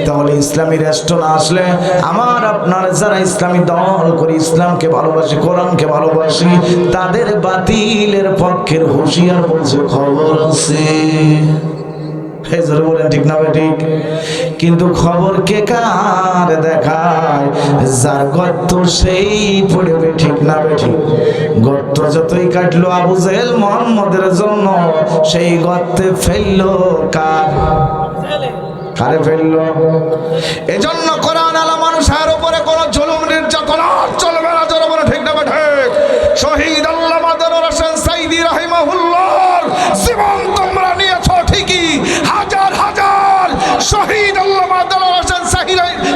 তাহলে ইসলামী রাষ্ট্র না আসলে আমার আপনার যারা ইসলামী দল করে, ইসলামকে ভালোবাসি, কোরআনকে ভালোবাসি, তাদের বাতিলের পক্ষের হুঁশিয়ার বলছে খবর আছে। হেজর বলেন ঠিক না ঠিক? কিন্তু খবর কে কার দেখায়, যার গর্ত সেই পড়বে ঠিক না ঠিক? গর্ত যতই কাটলো আবু জেহেল মুহাম্মদের জন্য, সেই গর্তে ফেললো কারে ফেললো? এজন্য কোরআন আলা মানুষের উপরে কোন জুলুম নির্যাতন চলবে না, যারা বলে ঠিক না ঠিক? শহীদ আল্লামা দেলোয়ার হোসেন সাঈদী রাহিমাহুল্লাহর জীবন তোমরা নিয়েছো ঠিকই, হাজার হাজার শহীদ আল্লামা দেলোয়ার হোসেন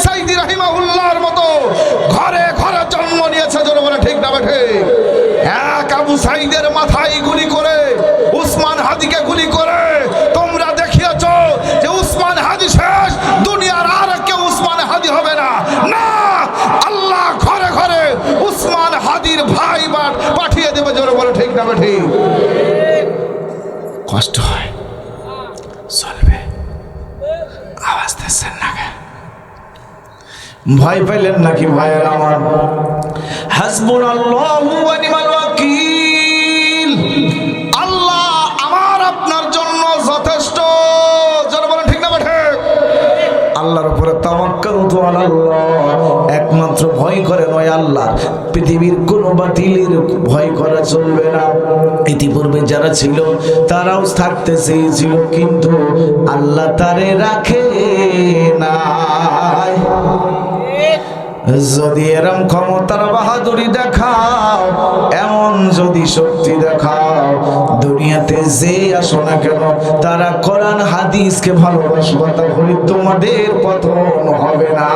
সাঈদী রাহিমাহুল্লাহর মতো ঘরে ঘরে জন্ম নিয়েছে, যারা বলে ঠিক না ঠিক? এক আবু সাঈদের মাথায় গুলি করে, উসমান হাদিকে গুলি করে তোমরা দেখিয়েছো যে উসমান হাদি শেষ, দুনিয়ার আর কেউ উসমান হাদি হবে না। না, আল্লাহ ঘরে ঘরে উসমান হাদির ভাই বাট পাঠিয়ে দেবে, যারা বলে ঠিক না ঠিক? কষ্ট হয়, চলবে, আওয়াজ দিচ্ছেন না? ভয় পেলেন নাকি ভাইয়ের আমার? হাসবুনাল্লাহু ওয়া নি'মাল ওয়াকিল, আল্লাহ আমার আপনার জন্য যথেষ্ট, যারা বলেন ঠিক না ঠিক? আল্লাহর উপরে তাওয়াক্কালতু আলাল্লাহ, একমাত্র ভয় করে নয় আল্লাহ, পৃথিবীর কোন বাতিলের ভয় করা চলবে না। ইতিপূর্বে যারা ছিল তারাও থাকতে চেয়েছিল, কিন্তু আল্লাহ তারে রাখে নাই। যদি এরম ক্ষমতার বাহাদুরি দেখাও, এমন যদি শক্তি দেখাও, দুনিয়াতে যে আসো না কেন তারা কোরআন হাদিসকে ভালোবাসবে, তাহলে তোমাদের পতন হবে না।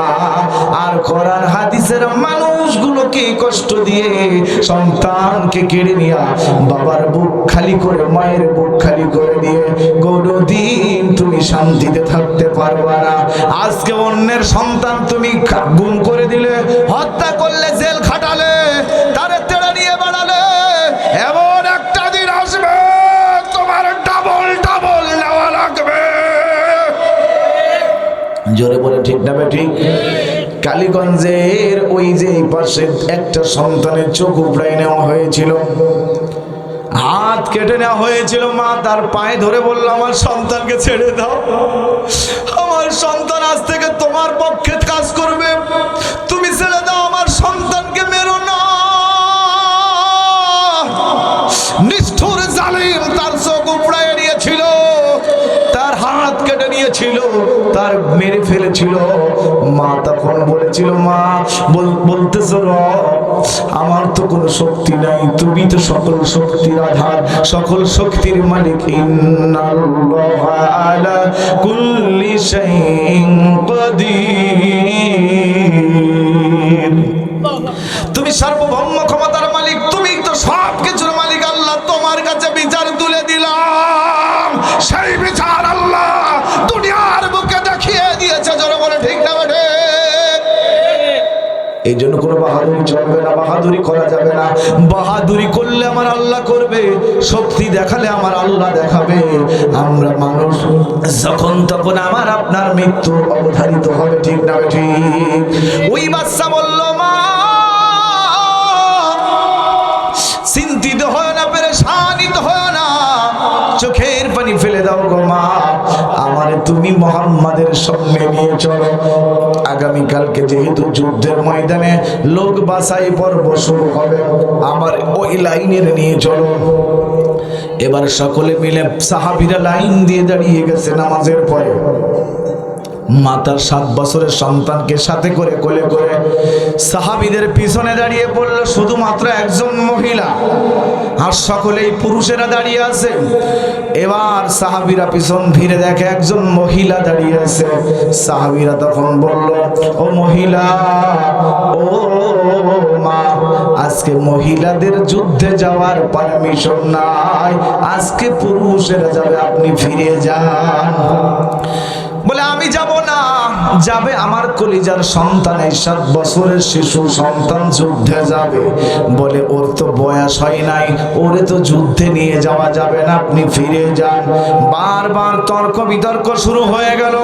আর কোরআন হাদিসের মানুষগুলোকে কষ্ট দিয়ে, সন্তানকে কেড়ে নিয়া, বাবার বুক খালি করে, মায়ের বুক খালি করে দিয়ে কোনদিন তুমি শান্তিতে থাকতে পারবা না। আজকে অন্যের সন্তান তুমি গুম করে দিলে, হত্যা করলে, জেল খাটালে, তারে তেড়ে নিয়ে বেড়ালে, এমন একটা দিন আসবে তোমার ডাবল ডাবল নেওয়া লাগবে। জোরে বলে ঠিক না ঠিক? কালীগঞ্জের ওই যে পাশে একটা সন্তানের চোখ উপড়াই নেওয়া হয়েছিল, হাত কেটে নেওয়া হয়েছিল। মা তার পায়ে ধরে বলল, আমার সন্তানকে ছেড়ে দাও, আমার সন্তান আজ থেকে তোমার পক্ষে কাজ করবে, তুমি ছেড়ে দাও, আমার সন্তানকে মেরো না। নিষ্ঠুর জালিম তার চোখ উপড়ায় নিয়েছিল, তার হাত কেটে নিয়েছিল, তার মেরে ফেলেছিল। মা তখন বলেছিল, মা বলতেছ, আমার তো কোনো শক্তি নাই, তুমি তো সকল শক্তির আধার, সকল শক্তির মালিক। ইন্নাল্লাহা আলা কুল্লি শাইইন কাদির, তুমি সার্বভৌম ক্ষমতার মালিক, তুমি তো সব কিছুর মালিক। আল্লাহ তোমার কাছে বিচার তুলে দিলাম, সেই বিচার আল্লাহ দুনিয়ার বুকে দেখিয়ে দিয়েছে, যারা বলে ঠিক না বেঠে? এই জন্য কোনো বাহাদুরি চলবে না, বাহাদুরি করা যাবে না। বাহাদুরি করলে আমার আল্লাহ করবে, শক্তি দেখালে আমার আল্লাহ দেখাবে। আমরা মানুষ, যখন তখন আমার আপনার মৃত্যু অবধারিত হবে, ঠিক না ঠিক? ওই বাচ্চা বলল, মা চিন্তিত হয় না, পেরেশানিত হয় না, চোখের পানি ফেলে দাও গো মা, আমারে তুমি মুহাম্মাদের সামনে নিয়ে চলো। আগামীকালকে যেহেতু যুদ্ধের ময়দানে লোক বাছাই পর্ব শুরু হবে, আমার ওই লাইনের নিয়ে চলো। এবার সকলে মিলে সাহাবীরা লাইন দিয়ে দাঁড়িয়ে গেছে নামাজের পরে। মাতার 7 বছরের সন্তানকে সাথে করে কোলে করে সাহাবীদের পিছনে দাঁড়িয়ে পড়ল শুধুমাত্র একজন মহিলা, আর সকলেই পুরুষেরা দাঁড়িয়ে আছে। এবার সাহাবীরা পিছন ফিরে দেখে একজন মহিলা দাঁড়িয়ে আছে। সাহাবীরা তখন বলল, ও মহিলা, ও মা, আজকে মহিলাদের যুদ্ধে যাওয়ার পারমিশন নাই, আজকে পুরুষেরা যাবে, আপনি ফিরে যান। বলে, আমি যাব না। যাবে আমার কলিজার সন্তান, এই 7 বছরের শিশু সন্তান যুদ্ধে যাবে। বলে, ওর তো বয়স হয় নাই, ওরে তো যুদ্ধে নিয়ে যাওয়া যাবে না, আপনি ফিরে যান। বারবার তর্ক বিতর্ক শুরু হয়ে গেল।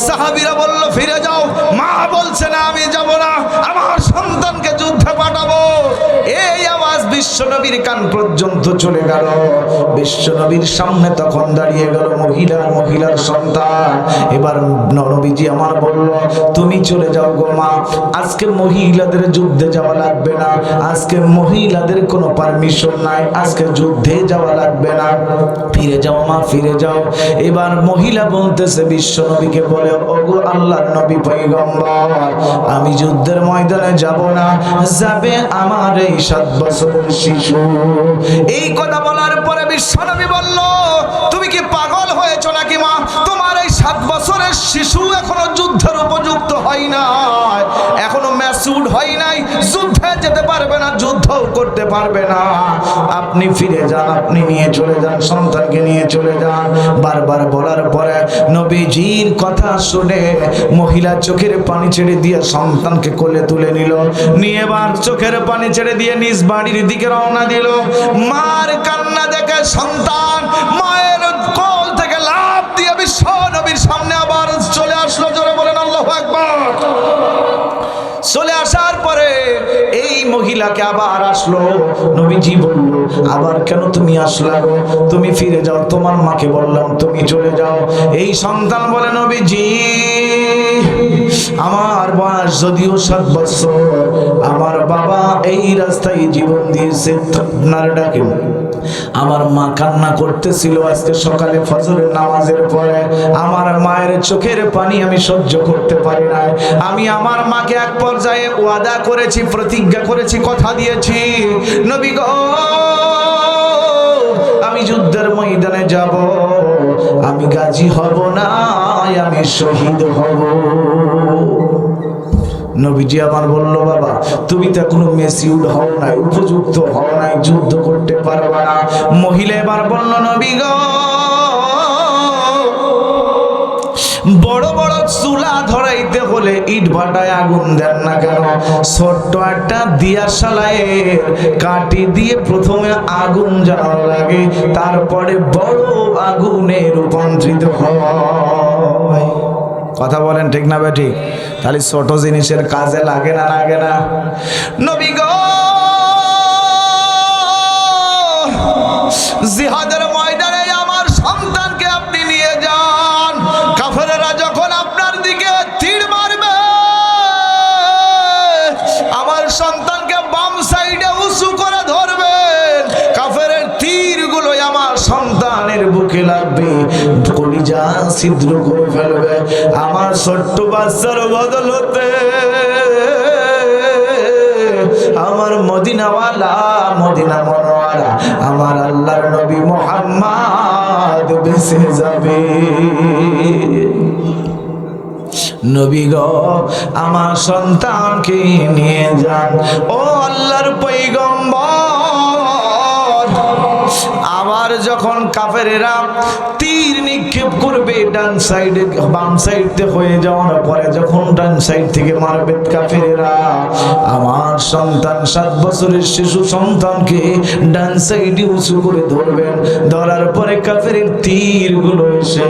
সাহাবীরা বলল, ফিরে যাও। মা বলছে, না আমি যাব না, আমার সন্তানকে যুদ্ধে পাঠাবো। এই আওয়াজ বিশ্বনবীর কান পর্যন্ত চলে গেল। বিশ্বনবীর সামনে তখন দাঁড়িয়ে গেল মহিলার সন্তান। এবার নবীজি আমার বলল, তুমি চলে যাও গো মা, আজকে মহিলাদের যুদ্ধে যাওয়া লাগবে না, আজকে মহিলাদের কোনো পারমিশন নাই, আজকে যুদ্ধে যাওয়া লাগবে না, ফিরে যাও মা, ফিরে যাও। এবার মহিলা বলতেছে বিশ্বনবীকে বলে, ওগো আল্লাহর নবী পয়গম্বর, আমি যুদ্ধের ময়দানে যাব না, যাবে আমার এই 7 বছরের শিশু। এই কথা বলার পরে বিশ্বনবী বলল, তুমি কি পাগল হয়েছো নাকি মা? তোমার এই 7 বছরের শিশু এখনো যুদ্ধের উপযুক্ত হয় নাই, এখনো ম্যাচিউরড হয় নাই, যুদ্ধে যেতে পারবে না, যুদ্ধও করতে পারবে না। আপনি ফিরে যান, আপনি নিয়ে চলে যান, সন্তানকে নিয়ে চলে যান। বারবার বলার পরে নবীজির কথা শুনে মহিলা চোখের পানি ছেড়ে দিয়ে সন্তানকে কোলে তুলে নিল, নিয়ে এবার চোখের পানি ছেড়ে দিয়ে নিজ বাড়ির দিকে রওনা দিল। মার কান্না দেখে সন্তান মায়ের কোল থেকে লাফ দিয়ে বিশ্ব নবীর সামনে আবার চলে আসলো। জোরে বলেন আল্লাহু আকবার। চলে আসার পরে এই মহিলাকে আবার আসলো। নবীজি বলল, আবার কেন তুমি আসলা গো? তুমি ফিরে যাও, তোমার মাকে বললাম তুমি চলে যাও। এই সন্তান বলে, নবীজি আমার বয়স যদিও 7 বছর, আমার বাবা এই রাস্তায় জীবন দিয়েছে, আপনার ডাকে আমার মা কান্না করতেছিল আজকে সকালে ফজরের নামাজের পরে, আমার মায়ের চোখের পানি আমি সহ্য করতে পারি না। আমি আমার মাকে এক পর্যায়ে ওয়াদা করেছি, প্রতিজ্ঞা করেছি, কথা দিয়েছি, নবী গো আমি যুদ্ধের ময়দানে যাব, আমি গাজী হব না, আমি শহীদ হব। নবীজি আমার বলল, বাবা তুমি তো এখনো ম্যাচিউরড হও নাই, উপযুক্ত হও নাই, যুদ্ধ করতে পারবে না। মহিলা এবার বলল, নবী গো বড় বড় চুলা ধরাইতে হলে ইট ভাটায় আগুন দেন না কেন? ছোট্ট একটা দিয়াশালায়ের কাঠি দিয়ে প্রথমে আগুন জ্বালানো লাগে, তারপরে বড় আগুনে রূপান্তরিত হয়। কথা বলেন ঠিক না বেঠিক? তাহলে ছোট জিনিসের কাজে লাগে না, লাগে না? নবী গো জিহাদের ময়দানে আমার সন্তানকে আপনি নিয়ে যান, কাফেররা যখন আপনার দিকে তীর মারবে আমার সন্তানকে বাম সাইডে উঁচু করে ধরবেন, কাফেরের তীরগুলো আমার সন্তানের বুকে লাগবে, কলিজা ছিদ্র করে ফেলবে। আমার ছোট্ট বাচ্চার বদলতে আমার মদিনাওয়ালা, মদিনা মনোয়ারা, আমার আল্লাহর নবী মুহাম্মদ বেঁচে যাবে। নবী গো আমার সন্তানকে নিয়ে যান। ও আল্লাহর পয়গম্বর, আবার যখন কাফেরেরা তীর নিক্ষেপ করবে ডান সাইডে, বাম সাইডে হয়ে যাওয়ার পরে যখন ডান সাইড থেকে মারবে কাফেরেরা, আমার সন্তান 7 বছরের শিশু সন্তানকে ডান সাইডে উঁচু করে ধরবেন, ধরার পরে কাফেরের তীরগুলো এসে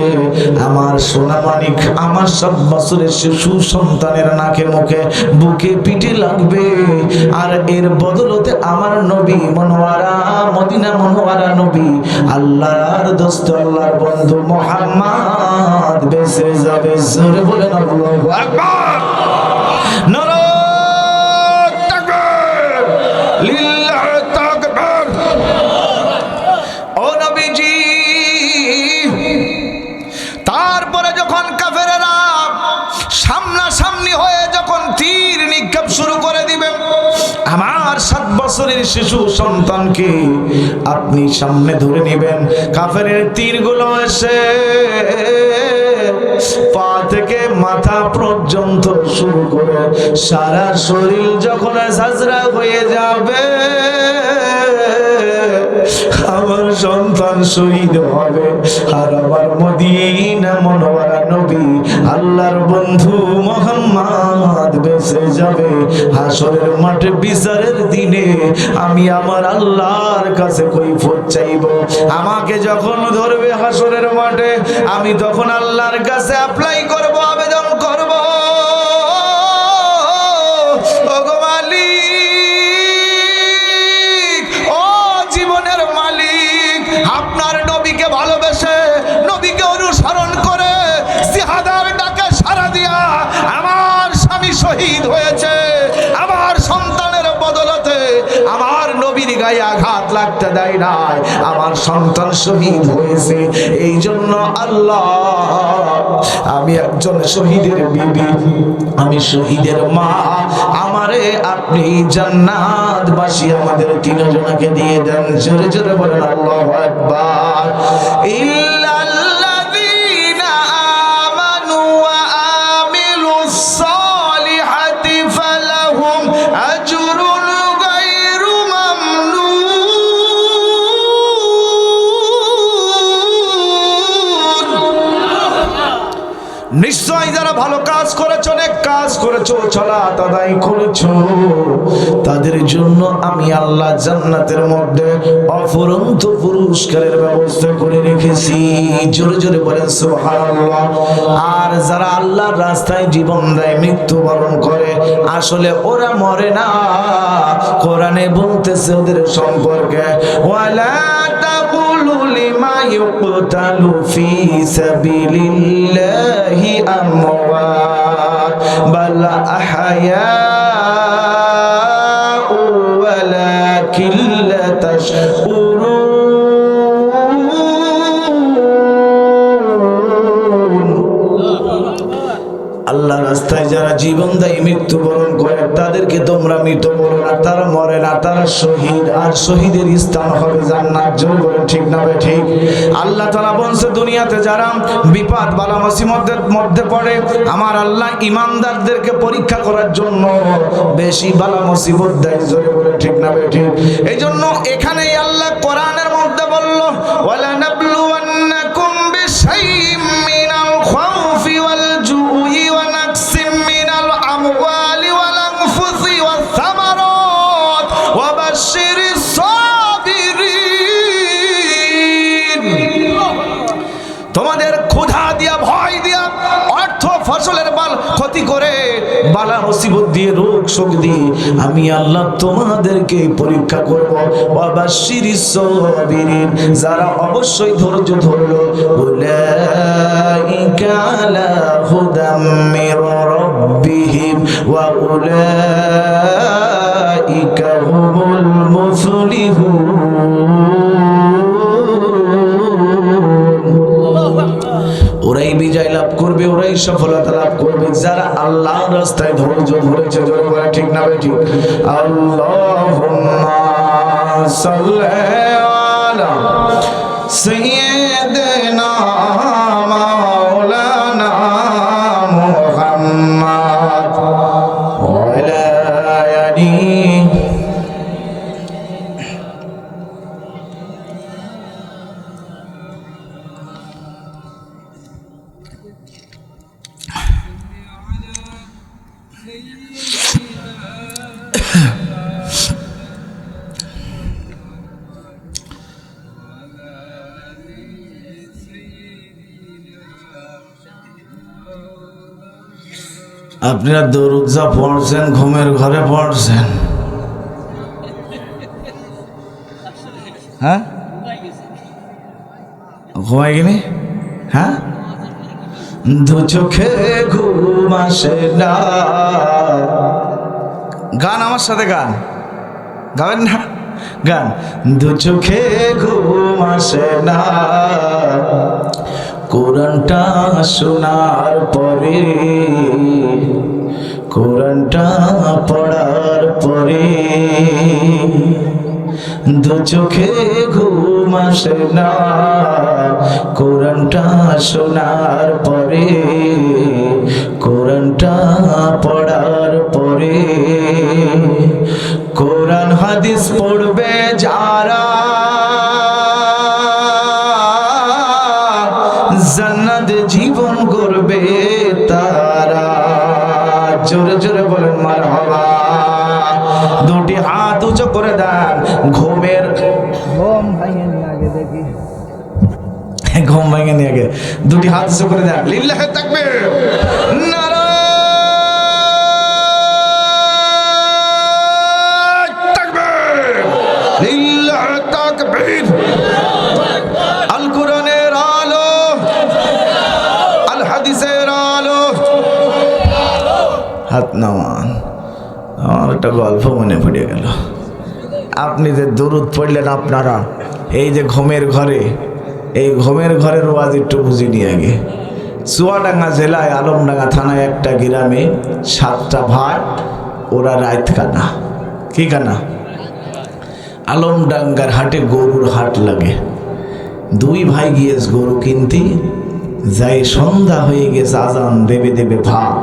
আমার সোনা মানিক, আমার 7 বছরের শিশু সন্তানের নাকে মুখে বুকে পিঠে লাগবে, আর এর বদলতে আমার নবী মনোয়ারা, মদিনা মনোয়ারা নবী, আল্লাহর দোস্ত, আল্লাহর বন্ধু মুহাম্মদ বেঁচে যাবে। জোরে বলেন আল্লাহু আকবার। নারায়ে তাকবীর, লিল্লাহি তাকবীর। ও নবীজি তারপরে যখন কাফেররা সামনাসামনি হয়ে যখন তীর নিক্ষেপ শুরু করে দিবে, আমার 7 বছরের শিশু সন্তানকে আপনি সামনে ধরে নেবেন, কাফেরের তীরগুলো এসে পা থেকে মাথা পর্যন্ত শুরু করে সারা শরীর যখন ঝাঁঝরা হয়ে যাবে, আমার সন্তান শহীদ হবে, আর আমার মদিনা মনোয়ারা নবী, আল্লাহর বন্ধু মুহাম্মদ বেঁচে যাবে। হাসরের মাঠে বিচারের দিনে আমি আমার আল্লাহর কাছে কৈফিয়ত চাইব। আমাকে যখন ধরবে হাসরের মাঠে, আমি তখন আল্লাহর কাছে অ্যাপ্লাই করব, আবেদন করব, ওগো মালিক, ও শহীদ হয়েছে, আমার সন্তানের বদলতে আমার নবীর গায়ে আঘাত লাগতে দেয় নাই, আমার সন্তান শহীদ হয়েছে। এই জন্য আল্লাহ, আমি একজন শহীদের বিবি, আমি শহীদের মা, আমারে আপনি জান্নাতবাসী আমাদের তিনজনকে দিয়ে দেন। জোরে জোরে বলেন আল্লাহু আকবার। ইল্লাল্লাযীনা আমানু ওয়া আমিলুস সালিহাতি ফালাহুম আজরুন গায়রু মামনুন। নিশ্চয় যারা ভালো কাজ করেছো, অনেক কাজ করেছো, সালাত আদায় করেছো, তাদের জন্য আমি আল্লাহ জান্নাতের মধ্যে অফুরন্ত পুরস্কারের ব্যবস্থা করে রেখেছি। জোরে জোরে বলেন সুবহানাল্লাহ। আর যারা আল্লাহর রাস্তায় জীবন দেয়, মৃত্যুবরণ করে, আসলে ওরা মরে না। কোরআনে বলতেছে ওদের সম্পর্কে, ওয়ালা তাকুলু লিমা ইউকতালু ফি সাবিলিল্লাহি আমওয়াত বাল আহয়াউ ওয়ালাকিন লা তাশউরুন। আল্লাহ রাস্তায় যারা জীবন দেয়, মৃত্যুবরণ করে, তাদেরকে তোমরা মৃত বলো না, তারা মরে না, তারা শহীদ। আর শহীদের স্থান হবে জান্নাত। জোরে বলেন ঠিক না ঠিক? আল্লাহ তাআলা বলছে, দুনিয়াতে যারা বিপদ বালা মুসিবতের মধ্যে পড়ে, আমার আল্লাহ ঈমানদারদেরকে পরীক্ষা করার জন্য বেশি বালা মুসিবত দেয়। জোরে বলেন ঠিক না ঠিক? এই জন্য এখানেই আল্লাহ কোরআনের মধ্যে বলল, ওয়ালা নাবলুওয়ান্নাকুম বিশাইইম মিনাল খাউফি ওয়াল জুই ওয়া নাকসিম মিনাল আমওয়ালি ওয়াল আনফুসি ওয়াস সামারাত ওয়া বাশশিরিস সাবিরিন। তোমাদের ক্ষুধা দিয়া, ভয় দিয়া, অর্থ ফসলের ক্ষতি করে, বালা মুসিবত দিয়ে, রোগ শোক দিয়ে আমি আল্লাহ তোমাদেরকে পরীক্ষা করব। ওয়া বাশশিরিস সাবিরিন, যারা অবশ্যই ধৈর্য ধরলো, উলাইকা আলা হুদাম মির রাব্বিহিম ওয়া উলাইকা হুমুল মুফলিহুন। ওরাই বিজয় লাভ করবে, ওরাই সফলতা লাভ করবে যারা আল্লাহর রাস্তায় ধৈর্য ধরেছে। জোরে বলে ঠিক না ঠিক? আল্লাহুম্মা সাল্লি আলা সাইয়্যিদিনা মাওলানা মুহাম্মদ ওয়া আলা আলিহি। আপনারা দরুদ যা পড়ছেন, ঘুমের ঘরে পড়ছেন। হ্যাঁ, ঘুমাই গেনি? হ্যাঁ, দু চোখে ঘুম আসে না। গান আমার সাথে গান গাবেন না? গান। দু চোখে ঘুম আসে না, কোরআনটা শোনার পরে, কোরআনটা পড়ার পরে। দু চোখে ঘুম আসে না, কোরআনটা শোনার পরে, কোরআনটা পড়ার পরে। কোরআন হাদিস পড়বে যারা, জান্নাত জীবন করবে তারা। জোরে জোরে বলেন মারহাবা। দুটি হাত উঁচু করে দেন। ঘুম ভাঙে নিয়ে আগে দেখি, ঘুম ভাঙে নিয়ে আগে দুটি হাত উঁচু করে দেন। লিল্লাহি তাকবীর, নারায়ে তাকবীর, লিল্লাহি তাকবীর। আল কোরআনের আলো, আল হাদিসের আলো, হাত নামান। আমার একটা গল্প মনে পড়ে গেল। আপনি যে দরুদ পড়লেন আপনারা এই যে ঘুমের ঘরে, এই ঘুমের ঘরের ওয়াজ একটু বুঝিনি আগে। চুয়াডাঙ্গা জেলায় আলমডাঙ্গা থানায় একটা গ্রামে 7টা ভাই, ওরা রাত কানা। কি কানা? আলমডাঙ্গার হাটে গরুর হাট লাগে। 2 ভাই গিয়েছে গরু কিনতে, যাই সন্ধ্যা হয়ে গেছে, আজান দেবে দেবে ভাব।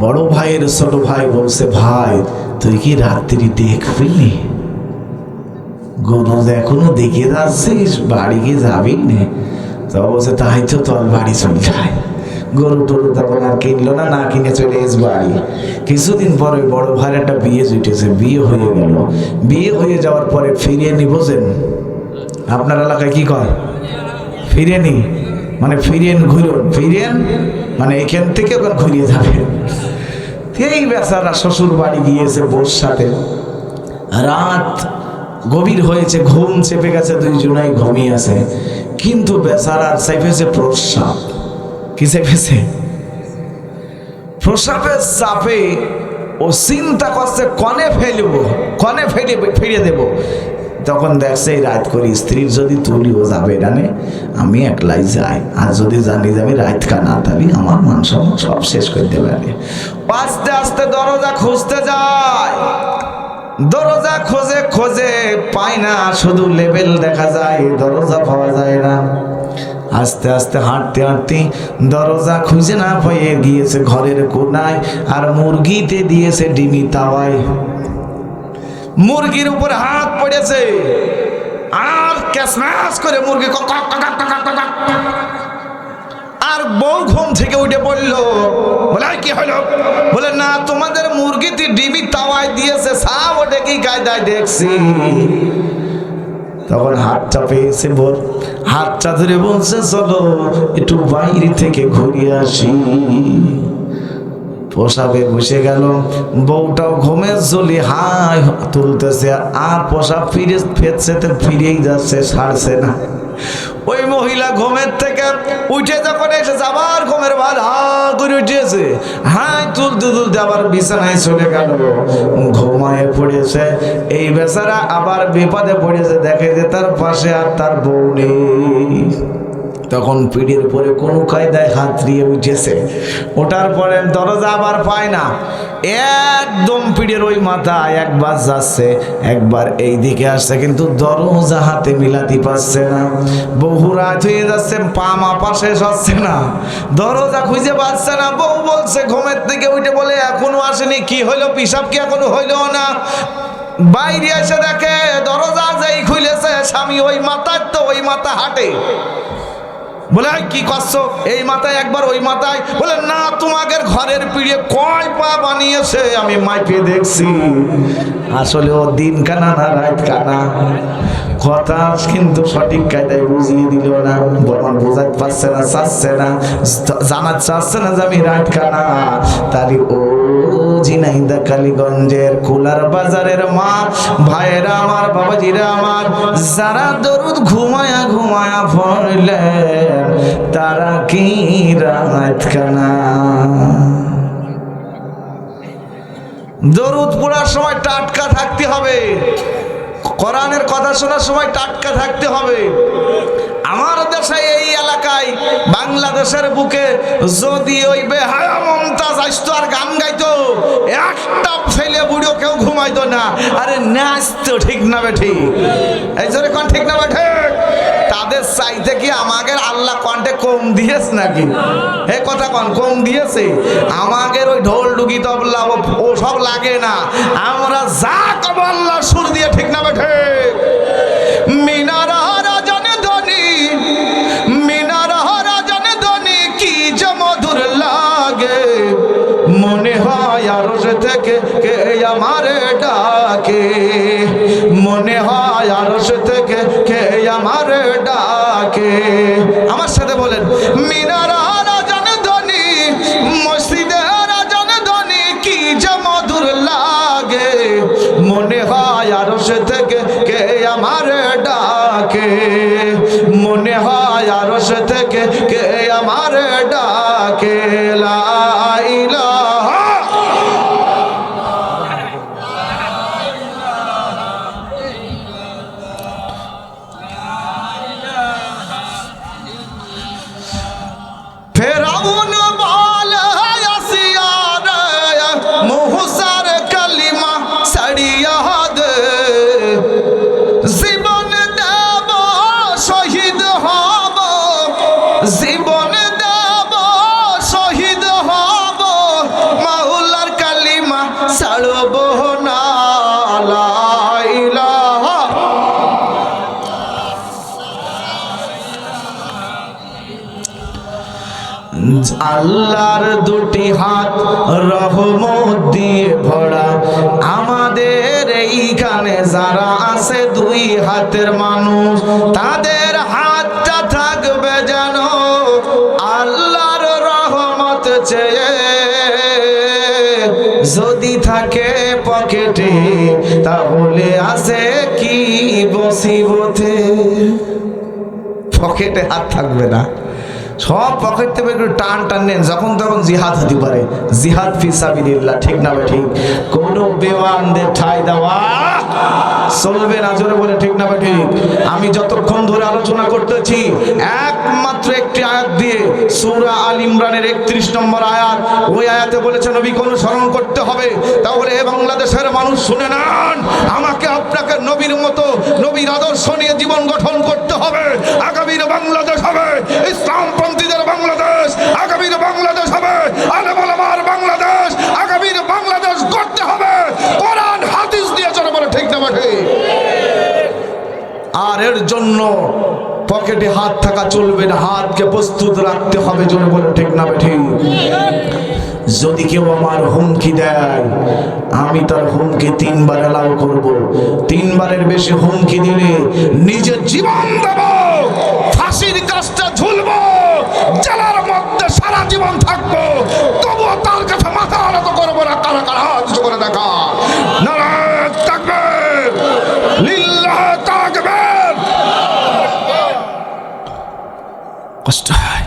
বড় ভাইয়ের ছোট ভাই বলছে, ভাই তুই কি রাত্রি দেখবি? গরু এখনো দেখে যাচ্ছিস, বাড়ি কি যাবি না? তো বলছে, তাই তো তোর বাড়ি চলে যায়। গরু টরু তখন আর কিনলো না, না কিনে চলে এস বাড়ি। কিছুদিন পরে বড় ভাইয়ের একটা বিয়ে জুটেছে, বিয়ে হয়ে গেল। বিয়ে হয়ে যাওয়ার পরে ফিরিয়ে নি, বোঝেন আপনার এলাকায় কি কয়? ফিরিয়ে নি মানে ফিরিয়েন, ঘুরুন, ফিরিয়েন মানে এখান থেকে ওখানে ঘুরিয়ে যাবে। এই বেচারা শ্বশুর বাড়ি গিয়েছে বোর সাথে, রাত গভীর হয়েছে, ঘুম চেপে গেছে, 2 জনাই ঘুমিয়ে আছে। কিন্তু বেচারার চাইপেছে প্রস্রাব। কি চাইপেছে? প্রস্রাবের চাপে ও চিন্তা করছে কনে ফেলবো, কনে ফিরিয়ে দেব। তখন দেখছে এই রাত করি স্ত্রীর যদি তুলিও যাবে ডানে, আমি একলাই যাই। আর যদি জানি যে আমি রাত কানা, তাহলে আমার মান সম্মান সব শেষ করে দেবে। আস্তে আস্তে দরজা খুঁজতে যায়, দরজা খোঁজে খোঁজে পায় না, শুধু লেবেল দেখা যায়, দরজা পাওয়া যায় না। আস্তে আস্তে হাঁটতে হাঁটতে দরজা খুঁজে না পেয়ে গিয়েছে ঘরের কোনায়, আর মুরগিতে দিয়েছে ডিমি তাওয়ায়। মুরগির উপর হাত পড়েছে, আর ক্যাসম্যাস করে মুরগি আর বউ ঘুম থেকে উঠে পড়লো। বলে কি হলো? বলে না, তোমাদের মুরগিতে ডিমি তাওয়ায় দিয়েছে, সাপ ওঠে কি কায়দায় দেখছি। তখন হাতটা পেয়েছে বোর, হাতটা ধরে বলছে, চলো একটু বাইরে থেকে ঘুরিয়ে আসি। পোশাবে বসে গেল, বউটাও ঘুমের ঝুলি হাই তুলতেছে, আর পোশাক ফেরছে তো ফিরেই যাচ্ছে, ছাড়ছে না। ওই মহিলা ঘুমের থেকে উঠে যখন এসেছে, আবার ঘুমের ভার হা করে উঠেছে, হাই তুলতে তুলতে আবার বিছানায় চলে গেল, ঘুমায় পড়েছে। এই বেচারা আবার বিপদে পড়েছে, দেখে যে তার পাশে আর তার বউ নেই। তখন পিঠের পরে কোনো কায়দায় হাত দিয়ে উঠেছে, ওঠার পরে দরজা আবার পায় না। একদম পিঠের ওই মাথা একবার যাচ্ছে, একবার এই দিকে আসছে, কিন্তু দরজা হাতে মিলাতে পারছে না। বহু রাত হয়ে যাচ্ছে, পা মাপা শেষ হচ্ছে না, দরজা খুঁজে পাচ্ছে না। বউ বলছে ঘুমের থেকে উঠে, বলে এখনো আসেনি, কি হইলো? পিসাব কি এখনো হইলো না? বাইরে এসে দেখে দরজা যেই খুলেছে, স্বামী ওই মাথায়, তো ওই মাথা হাঁটে। বলে কি করছো? এই মাথায় একবার, ওই মাথায়। বলে না, তোমাদের ঘরের পিড়ে কয় পা বানিয়েছে আমি মাইপে দেখছি। আসলে ও দিন কানা না রাত কানা, কথা কিন্তু সঠিক কায়দায় বুঝিয়ে দিল না। বর্মান বোঝাতে পারছে না, চাচ্ছে না, জানার চাচ্ছে না যে আমি রাত কানা। তাহলে ও ঝিনাইদহ কালীগঞ্জের কুলার বাজারের মা ভাইয়েরা আমার, বাবাজিরা আমার, যারা দরুদ ঘুমায়া ঘুমায়া পড়লেন, তারা কি রাত কানা? দরুদ পড়ার সময় টাটকা থাকতে হবে, কোরআনের কথা শোনার সময় টাটকা থাকতে হবে। আমার দেশে, এই এলাকায়, বাংলাদেশের বুকে যদি ওই বেহায়া মমতাজ আসতো আর গান গাইতো, একটা ছেলে বুড়ো কেউ ঘুমাইতো না। আরে নাচতো, ঠিক না বেঠি? এই জোরে কোন ঠিক না বেঠে? তাদের চাইতে কি আমাদের আল্লাহ কণ্ঠে কম দিয়েছে নাকি? এই কথা কম দিয়েছে? আমাদের ওই ঢোল ডুগি তবলা ও সব লাগে না, আমরা যা কব আল্লাহ সুর দিয়ে, ঠিক না বেঠে? মিনারা জানে ধনী, মিনারা জানে ধনী, কি যে মধুর লাগে, মনে হয় আরশ থেকে কে আমারে ডাকে, মনে হয় আরশ থেকে কে আমারে ডাকে। আমার সাথে বলেন, মিনারা জানে ধনী, মসজিদেরা জানে ধনী, কি যে মধুর লাগে, মনে হয় আরশ থেকে কে আমারে ডাকে, মনে হয় আরশ থেকে কে আমারে ডাকে। লা ইলাহা রহমত দিয়ে ভরা। আমাদের এইখানে যারা আছে দুই হাতের মানুষ, তাদের হাতটা থাকবে যেন আল্লাহর রহমত চেয়ে। যদি থাকে পকেটে তাহলে আছে কি বসিবতে। পকেটে হাত থাকবে না, সব পকেট থেকে একটু টান টান নেন, যখন তখন জিহাদ হতে পারে। জিহাদ ফি সাবিলিল্লাহ, ঠিক না ভাই? ঠিক। কোন বেওয়ানদের ঠাই দেওয়া চলবে না, জোরে বলে ঠিক না ভাই? ঠিক। আমি যতক্ষণ ধরে আলোচনা করতেছি একমাত্র একটি আয়াত দিয়ে, সূরা আল ইমরানের 31 নম্বর আয়াত। ওই আয়াতে বলেছে নবীকে অনুসরণ করতে হবে। তাহলে এ বাংলাদেশের মানুষ শুনে নেন, আমাকে আপনাকে নবীর মতো, নবীর আদর্শ নিয়ে জীবন গঠন করতে হবে। আগামীর বাংলাদেশ হবে ইসলামপন্থীদের বাংলাদেশ, আগামীর বাংলাদেশ হবে আলেম ওলামার বাংলাদেশ, আগামীর বাংলাদেশ করতে হবে কোরআন হাদিস দিয়ে, চলে বলে ঠিক না ভাই? আর এর জন্য পকেটে হাত থাকা চলবে না, হাতকে প্রস্তুত রাখতে হবে, জোরে বলে ঠিক না ভাই? ঠিক। যদি কেউ আমার হুমকি দেয়, আমি তার হুমকি 3 বার এলাও করব। 3 বারের বেশি হুমকি দিলে নিজের জীবন দেব, ফাঁসির কাজটা ঝুলবো, জেলার মধ্যে সারা জীবন থাকবো, তবুও তার কাছে মাথা আনত করবো না। কারা কারা হাত করে দেখা, নারায়ে তাকবীর, লিল্লাহি তাকবীর। কষ্ট হয়,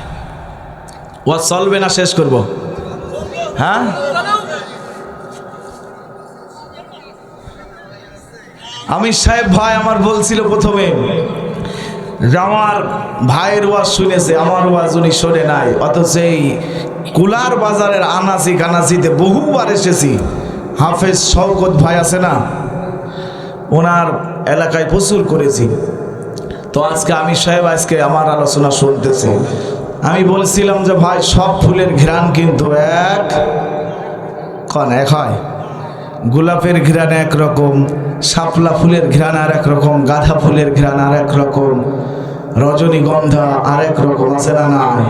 ওয়াজ চলবে না, শেষ করব। হ্যাঁ, আমি সাহেব ভাই আমার বলছিল প্রথমে, আমার ভাইয়ের ওয়াজ শুনেছে, আমার ওয়াজ উনি শোনে নাই। অথচ এই কুলার বাজারের আনাচি কানাচিতে বহুবার এসেছি। হাফেজ শওকত ভাই আছে না, ওনার এলাকায় প্রচুর করেছি। তো আজকে আমি সাহেব আজকে আমার আলোচনা শুনতেছি। আমি বলছিলাম যে ভাই, সব ফুলের ঘ্রাণ কিন্তু এক হয়। গোলাপের ঘ্রাণ একরকম, শাপলা ফুলের ঘ্রাণ আর এক রকম, গাঁদা ফুলের ঘ্রাণ আর এক রকম, রজনীগন্ধা আর এক রকম, আছে না? নাই।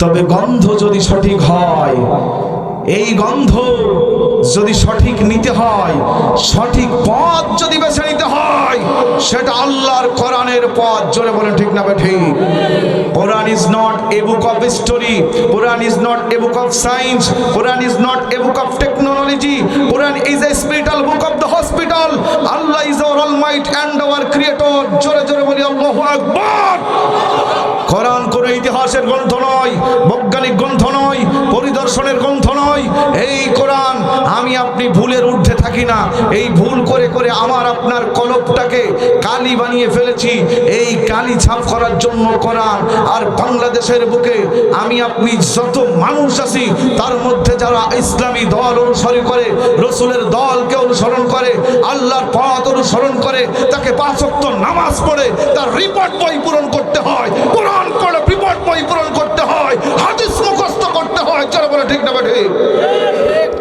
তবে গন্ধ যদি সঠিক হয়, এই গন্ধ যদি সঠিক নিতে হয়, সঠিক পথ যদি বেছে নিতে হয়, সেটা আল্লাহর কোরআনের পথ, জোরে বলেন ঠিক না ঠিক? Quran is not a book of story, Quran is not a book of science, Quran is not a book of technology, Quran is a spiritual book of the hospital. Allah is our almighty and our creator, জোরে জোরে বলি আল্লাহু আকবার। কোরআন কোন ইতিহাসের গ্রন্থ নয়, বৈজ্ঞানিক গ্রন্থ নয়, পরিদর্শনের গ্রন্থ নয়। এই কোরআন, আমি আপনি ভুলের ঊর্ধ্বে থাকি না। এই ভুল করে করে আমার আপনার কলবটাকে কালি বানিয়ে ফেলেছি। এই কালি ছাপ করার জন্য কোরআন। আর বাংলাদেশের বুকে আমি আপনি যত মানুষ আছি, তার মধ্যে যারা ইসলামী দল অনুসরণ করে, রসুলের দলকে অনুসরণ করে, আল্লাহর পথ অনুসরণ করে, তাকে 5 ওয়াক্ত নামাজ পড়ে তার রিপোর্ট বই পূরণ করতে হয়, কোরআন পড়ে রিপোর্ট বই পূরণ করতে হয়, হাদিস মুখস্থ করতে হয়, চলো বলে ঠিক না ঠিক?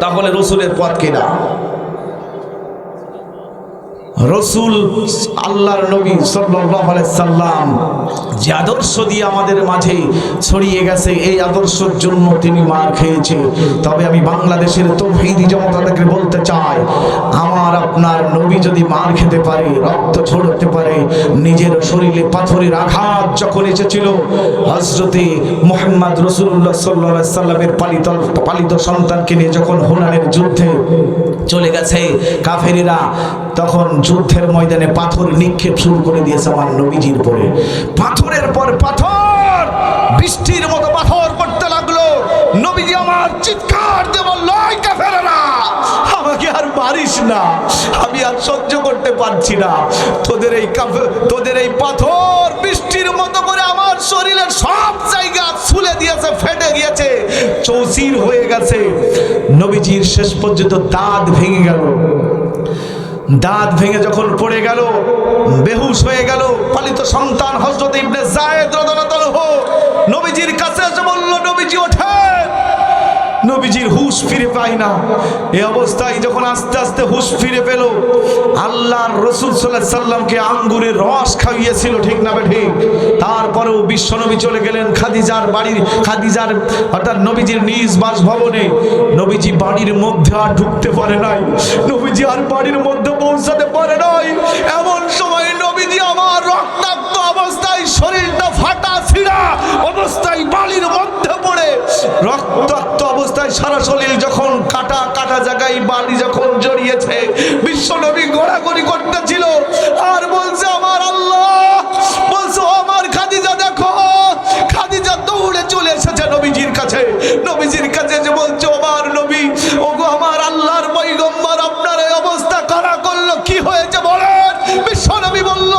তাহলে রসুলের পথ কিনা? রসুল আল্লাহর নবী সাল্লাল্লাহু আলাইহি সাল্লাম যে আদর্শ দিয়ে আমাদের মাঝে ছড়িয়ে গেছে, এই আদর্শের জন্য তিনি মার খেয়েছে। তবে আমি বাংলাদেশের তৌহিদি জনতাকে বলতে চাই, আমার আপনার নবী যদি মার খেতে পারে, রক্ত ঝরতে পারে, নিজের শরীরে পাথরের আঘাত যখন এসেছিল, হযরতে মুহাম্মদ রাসূলুল্লাহ সাল্লাল্লাহু আলাইহি সাল্লামের পালিত সন্তানকে নিয়ে যখন হুনানের যুদ্ধে চলে গেছে কাফেরেরা, তখন যুদ্ধের ময়দানে পাথর নিক্ষেপ শুরু করে দিয়েছে আমার নবীজির পরে। পাথরের পর পাথর, বৃষ্টির মতো পাথর পড়তে লাগলো। নবীজি আমার চিৎকার দিয়ে বলল, ওই কাফেরেরা, আমাকে আর মারিস না, আমি আর সহ্য করতে পারছি না। তোদের এই পাথর বৃষ্টির মতো করে আমার শরীরের সব জায়গা ছুলে দিয়েছে, ফেটে গিয়েছে, চৌচির হয়ে গেছে। নবীজির শেষ পর্যন্ত দাঁত ভেঙে গেল। দাঁত ভেঙে যখন পড়ে গেল, বেহুশ হয়ে গেল, পালিত সন্তান হযরত ইবনে যায়েদ রাদিয়াল্লাহু আনহু নবীজির কাছে এসে বলল, নবীজি ওঠেন। নবীজি উঠে দাঁড়ালেন। নবীজি বললেন, কে? নবীজি বললেন, আমি। নবীজি বললেন, কে? নবীজি বললেন, আমি। নবীজি বললেন, কে? নবীজি বললেন, আমি। নবীজি বললেন, নবীজির হুঁশ ফিরে পায় না। এই অবস্থায় যখন আস্তে আস্তে হুঁশ ফিরে পেল, আল্লাহর রাসূল সাল্লাল্লাহু আলাইহি সাল্লামকে আঙ্গুরের রস খাইয়েছিল, ঠিক না বেঠিক? তারপরেও বিশ্বনবী চলে গেলেন খাদিজার বাড়ির, খাদিজার অর্থাৎ নবীজির নিজ বাসভবনে। নবীজি বাড়ির মধ্যে আর ঢুকতে পারে নাই, নবীজি আর বাড়ির মধ্যে পৌঁছাতে পারে নাই। এমন সময় নবীজি আমার রক্তাক্ত অবস্থায়, শরীরটা ফাটা ছিঁড়া অবস্থায় বালির মধ্যে পড়ে, রক্তাক্ত অবস্থায় সারা শরীর যখন কাটা কাটা জায়গায় বালি যখন জড়িয়েছে, বিশ্বনবী গোড়াগড়ি করতেছিল আর বলছে আমার আল্লাহ, বলছে আমার খাদিজা দেখো। খাদিজা দৌড়ে চলে এসেছে নবীজির কাছে, নবীজির কাছে যে বলছে আমার নবী, ওগো আমার আল্লাহর পয়গম্বর, আপনার এই অবস্থা কারা করলো, কি হয়েছে বলেন? বিশ্বনবী বলল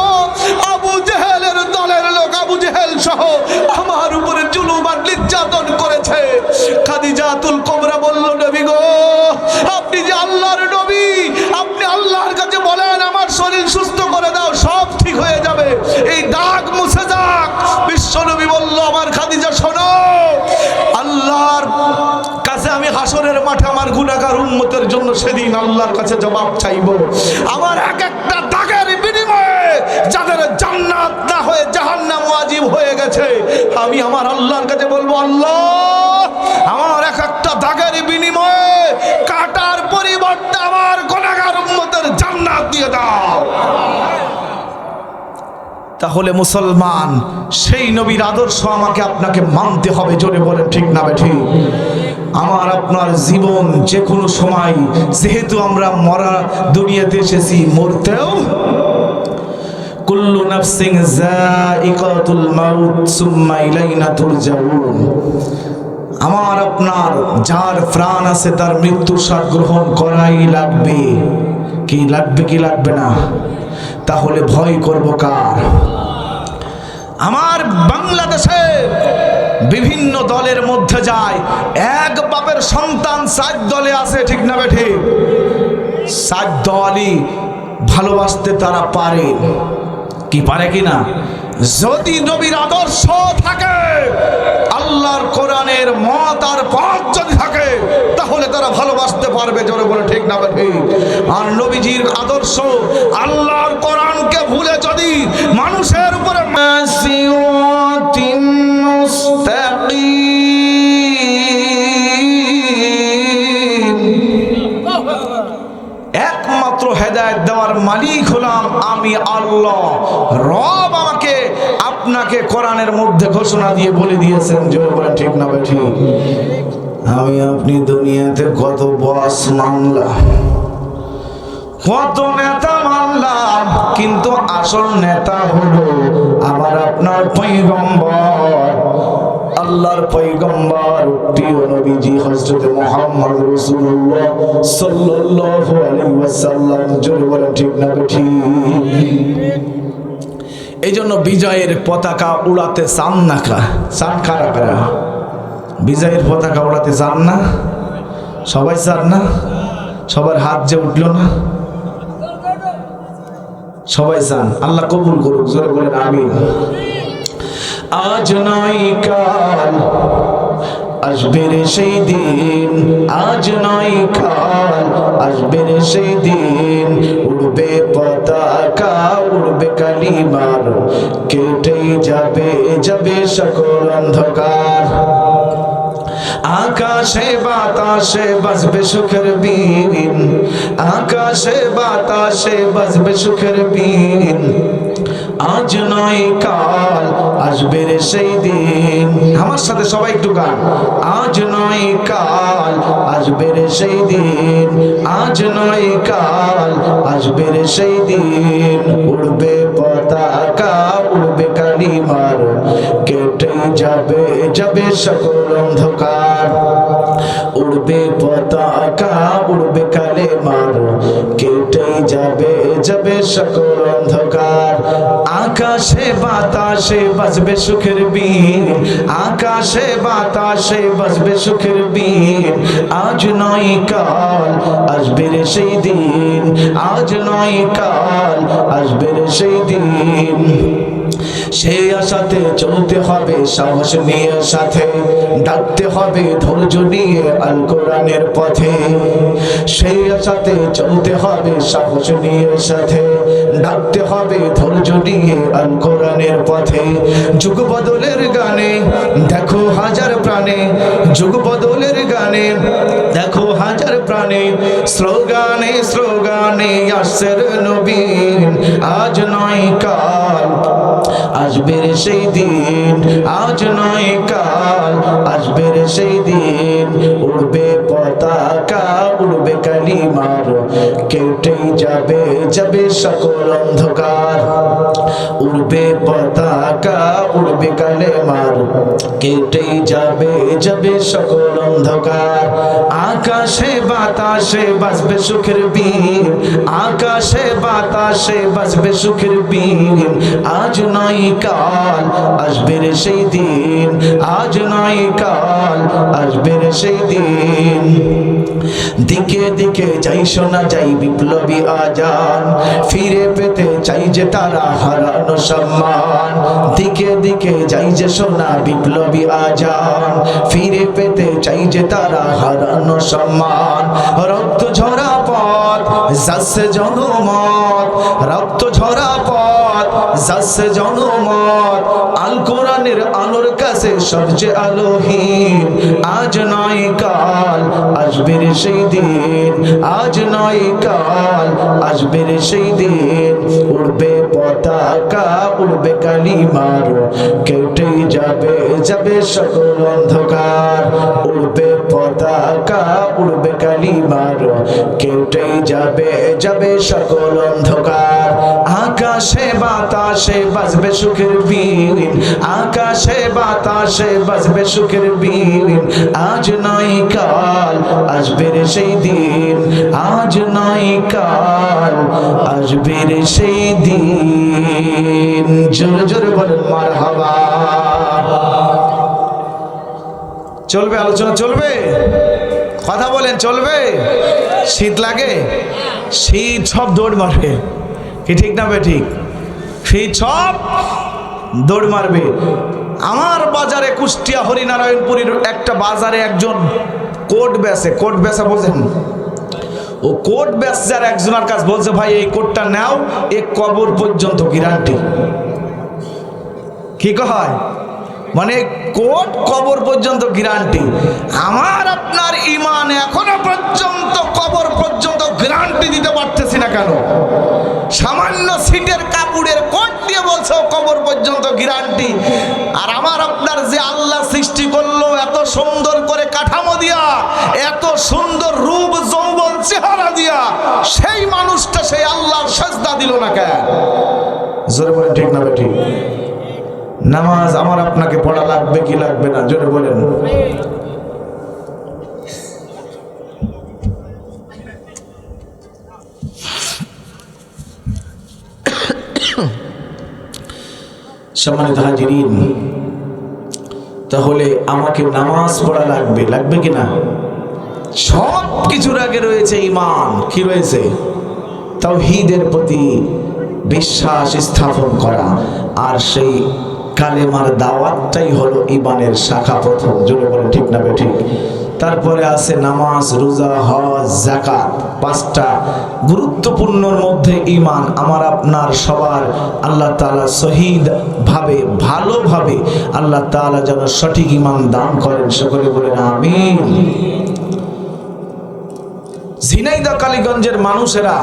আবু জেহেলের দলের লোক, আবু জেহেল সহ আমার উপরে জুলুম আর নির্যাতন করেছে। খাদিজাতুল কুবরা বলল নবী গো, আপনি যে আল্লাহর নবী, আপনি আল্লাহর কাছে বলেন আমার শরীর সুস্থ করে দাও, সব ঠিক হয়ে যাবে, এই দাগ মুছে যাক। বিশ্বনবী বলল আমার খাদিজা শোনো, আল্লাহর কাছে আমি হাসরের মাঠে আমার গুনাহগার উম্মতের জন্য সেদিন আল্লাহর কাছে জবাব চাইব। আমার এক একটা দাগের বিনিময়ে যাদের জান্নাত না হয়ে জাহান্নাম ওয়াজিব হয়ে গেছে, আমি আমার আল্লাহর কাছে বলবো আল্লাহ, আমার এক একটা দাগের বিনিময়ে কাটার পরিবর্তে আমার গুনাহগার উম্মতের জান্নাত দিয়ে দাও। তাহলে মুসলমান, সেই নবীর আদর্শ আমাকে আপনাকে মানতে হবে, জোরে বলেন ঠিক না বেঠিক? আমার আপনার জীবন যে কোনো সময়, যেহেতু আমরা মরা দুনিয়াতে এসেছি, মরতেও কুল্লু নাফসিন যায়িকাতুল মাউত সুম্মা ইলাইনা তুরজাউন। আমার আপনার যার প্রাণ আছে তার মৃত্যুর স্বাদ গ্রহণ করাই লাগবে। কি লাগবে কি লাগবে না? তাহলে ভয় করব কার? আমার বাংলাদেশে বিভিন্ন দলের মধ্যে যায়, এক বাপের সন্তান 4 দলে আছে, ঠিক না বেঠিক? 4 দলই ভালোবাসতে তারা পারে, কি পারে কিনা? যদি নবীর আদর্শ থাকে, আল্লাহর কোরআনের মত আর পথ যদি থাকে, তাহলে তারা ভালোবাসতে পারবে, জোরে বলে ঠিক না বেঠিক? আর নবীজির আদর্শ আল্লাহর কোরআনকে ভুলে যদি মানুষের উপরে সিরাতিন মুস্তাকিম, একমাত্র হেদায়েত দেওয়ার মালিক হলাম আমি আল্লাহ। রব আমাকে আপনাকে কোরআনের মধ্যে ঘোষণা দিয়ে বলে দিয়েছেন, জোরে বলেন ঠিক না বেঠিক? আমি আপনি দুনিয়াতে কত বস মানলাম, কত নেতা মানলাম, কিন্তু আসল নেতা হলো আমার আপনার পয়গম্বর, আল্লাহর পয়গম্বর প্রিয় নবীজি হযরত মুহাম্মদ রাসূলুল্লাহ সাল্লাল্লাহু আলাইহি ওয়াসাল্লাম, জোরে বলেন ঠিক না বেঠিক? এই জন্য বিজয়ের পতাকা উড়াতে চান না, চান কারা কারা? বিজয়ের পতাকা উড়াতে চান না? সবাই চান না? সবার হাত যে উঠলো না, সবাই চান। আল্লাহ কবুল করুক, জোরে বলেন আমিন। আজ নয় কাল আসবে রে সেই দিন, আজ নয় কাল আসবে রে সেই দিন, উড়বে পতাকা উড়বে কালিমার, কেটেই যাবে যাবে সকল অন্ধকার। আকাশে বাতাসে বাজবে সুখের বিন, আকাশে বাতাসে বাজবে সুখের বিন, আজ নয় কাল আসবে রে সেই দিন। আমার সাথে সবাই একটু গান। আজ নয় কাল আসবে রে সেই দিন, আজ নয় কাল আসবে রে সেই দিন, উড়বে পতাকা উড়বে কালিমার, কেটে যাবে যাবে সকল অন্ধকার। উড়বে পতাকা উড়বে কালিমার, কেটে যাবে যাবে সকল অন্ধকার। আকাশে বাতাসে বাজবে সুখের বীণ, আকাশে বাতাসে বাজবে সুখের বীণ, আজ নয় কাল আসবে রে সেই দিন, আজ নয় কাল আসবে রে সেই দিন। সেই আশাতে চলতে হবে সাহস নিয়ে, সাথে ডাকতে হবে ধৈর্য নিয়ে আল কোরআনের পথে। সেই আশাতে চলতে হবে সাহস নিয়ে, সাথে ডাকতে হবে ধৈর্য নিয়ে আল কোরআনের পথে। যুগ বদলের গানে দেখো হাজার প্রাণে, যুগ বদলের গানে দেখো হাজার প্রাণে, স্লোগানে স্লোগানে আসছে নবী। আজ নয় কাল আসবে সেই দিন, আজ নয় কাল আসবে সেই দিন। উড়বে পতাকা উড়বে কালিমার, কেটেই যাবে যাবে সকল অন্ধকার। উড়বে পতাকা উড়বে কালেমার, কেটেই যাবে যাবে সকল অন্ধকার। আকাশে বাতাসে বাজবে সুখের বীণ, আকাশে বাতাসে বাজবে সুখের বীণ। আজ নয় কাল আসবে সেই দিন, আজ নয় কাল আসবে সেই দিন। দিকে দিকে যাই শোনা যাই বিপ্লবী আজান, ফিরে পেতে চাই যে তারা হারানো সম্মান। দিকে দিকে যাই যে শোনা বিপ্লবী আজান, ফিরে পেতে চাই যে তারা হারানো সম্মান। রক্ত ঝরা পথ যাচ্ছে জনমত, রক্ত ঝরা পথ যাচ্ছে জনমত। আল কোরআনের আলোর কাছে সবচেয়ে আলোহীন। আজ নয় কাল আসবে সেই দিন, আজ নয় কাল আসবে সেই দিন। উড়বে পতাকা উড়বে কালিমার, কেটেই যাবে যাবে সকল অন্ধকার। উড়বে পতাকা উড়বে কালিমার, কেটেই যাবে যাবে সকল অন্ধকার। আকাশে বাতাসে বাজবে সুখের বীণ, আকাশে বাতাসে বাজবে সুখের বীণ। আজ নয় কাল আসবে সেই দিন, আজ নয় কাল আসবে সেই দিন। জোরে জোরে বলেন মারহাবা। চলবে আলোচনা চলবে, কথা বলেন চলবে। শীত লাগে, শীত সব দৌড় মারবে, কি ঠিক না ঠিক? শীত সব দৌড় মারবে। আমার বাজারে কুষ্টিয়া হরিনারায়ণপুরের একটা বাজারে একজন কোট বেচে, কোট বেচা বোঝেন? ও কোট বেচার একজনের কাছে বলছে, ভাই এই কোটটা নাও, এক কবর পর্যন্ত গ্যারান্টি। কি কয়? মানে কোট কবর পর্যন্ত গ্যারান্টি। আমার আপনার ঈমান এখনো পর্যন্ত কবর পর্যন্ত গ্যারান্টি দিতে পারতেছি না কেন? সামান্য সিটের কাপড়ের কোট দিয়ে বলছো কবর পর্যন্ত গ্যারান্টি। আর আমার আপনার যে আল্লাহ সৃষ্টি করলো এত সুন্দর করে কাঠামো দিয়া, এত সুন্দর রূপ যৌবন চেহারা দিয়া, সেই মানুষটা সেই আল্লাহর সাজদা দিল না কেন? জোরে বলেন ঠিক না ঠিক? নামাজ আমার আপনাকে পড়া লাগবে কি লাগবে না? জোরে বলেন। সম্মানিত হাজিরিন, তাহলে আমাকে নামাজ পড়া লাগবে, লাগবে কিনা? সব কিছুর আগে রয়েছে ঈমান। কি রয়েছে? তাওহীদের প্রতি বিশ্বাস স্থাপন করা। আর সেই কালেমার দাওয়াতটাই হলো ঈমানের শাখা প্রথম। জোরে বলেন ঠিক না ঠিক? তারপরে আছে নামাজ, রোজা, হজ, যাকাত, পাঁচটা গুরুত্বপূর্ণর মধ্যে ঈমান আমার আপনার সবার আল্লাহ তাআলা শহীদ ভাবে ভালোভাবে আল্লাহ তাআলা যেন সঠিক ঈমান দান করেন। সকলে বলেন আমিন। ঝিনাইদহ কালীগঞ্জের মানুষেরা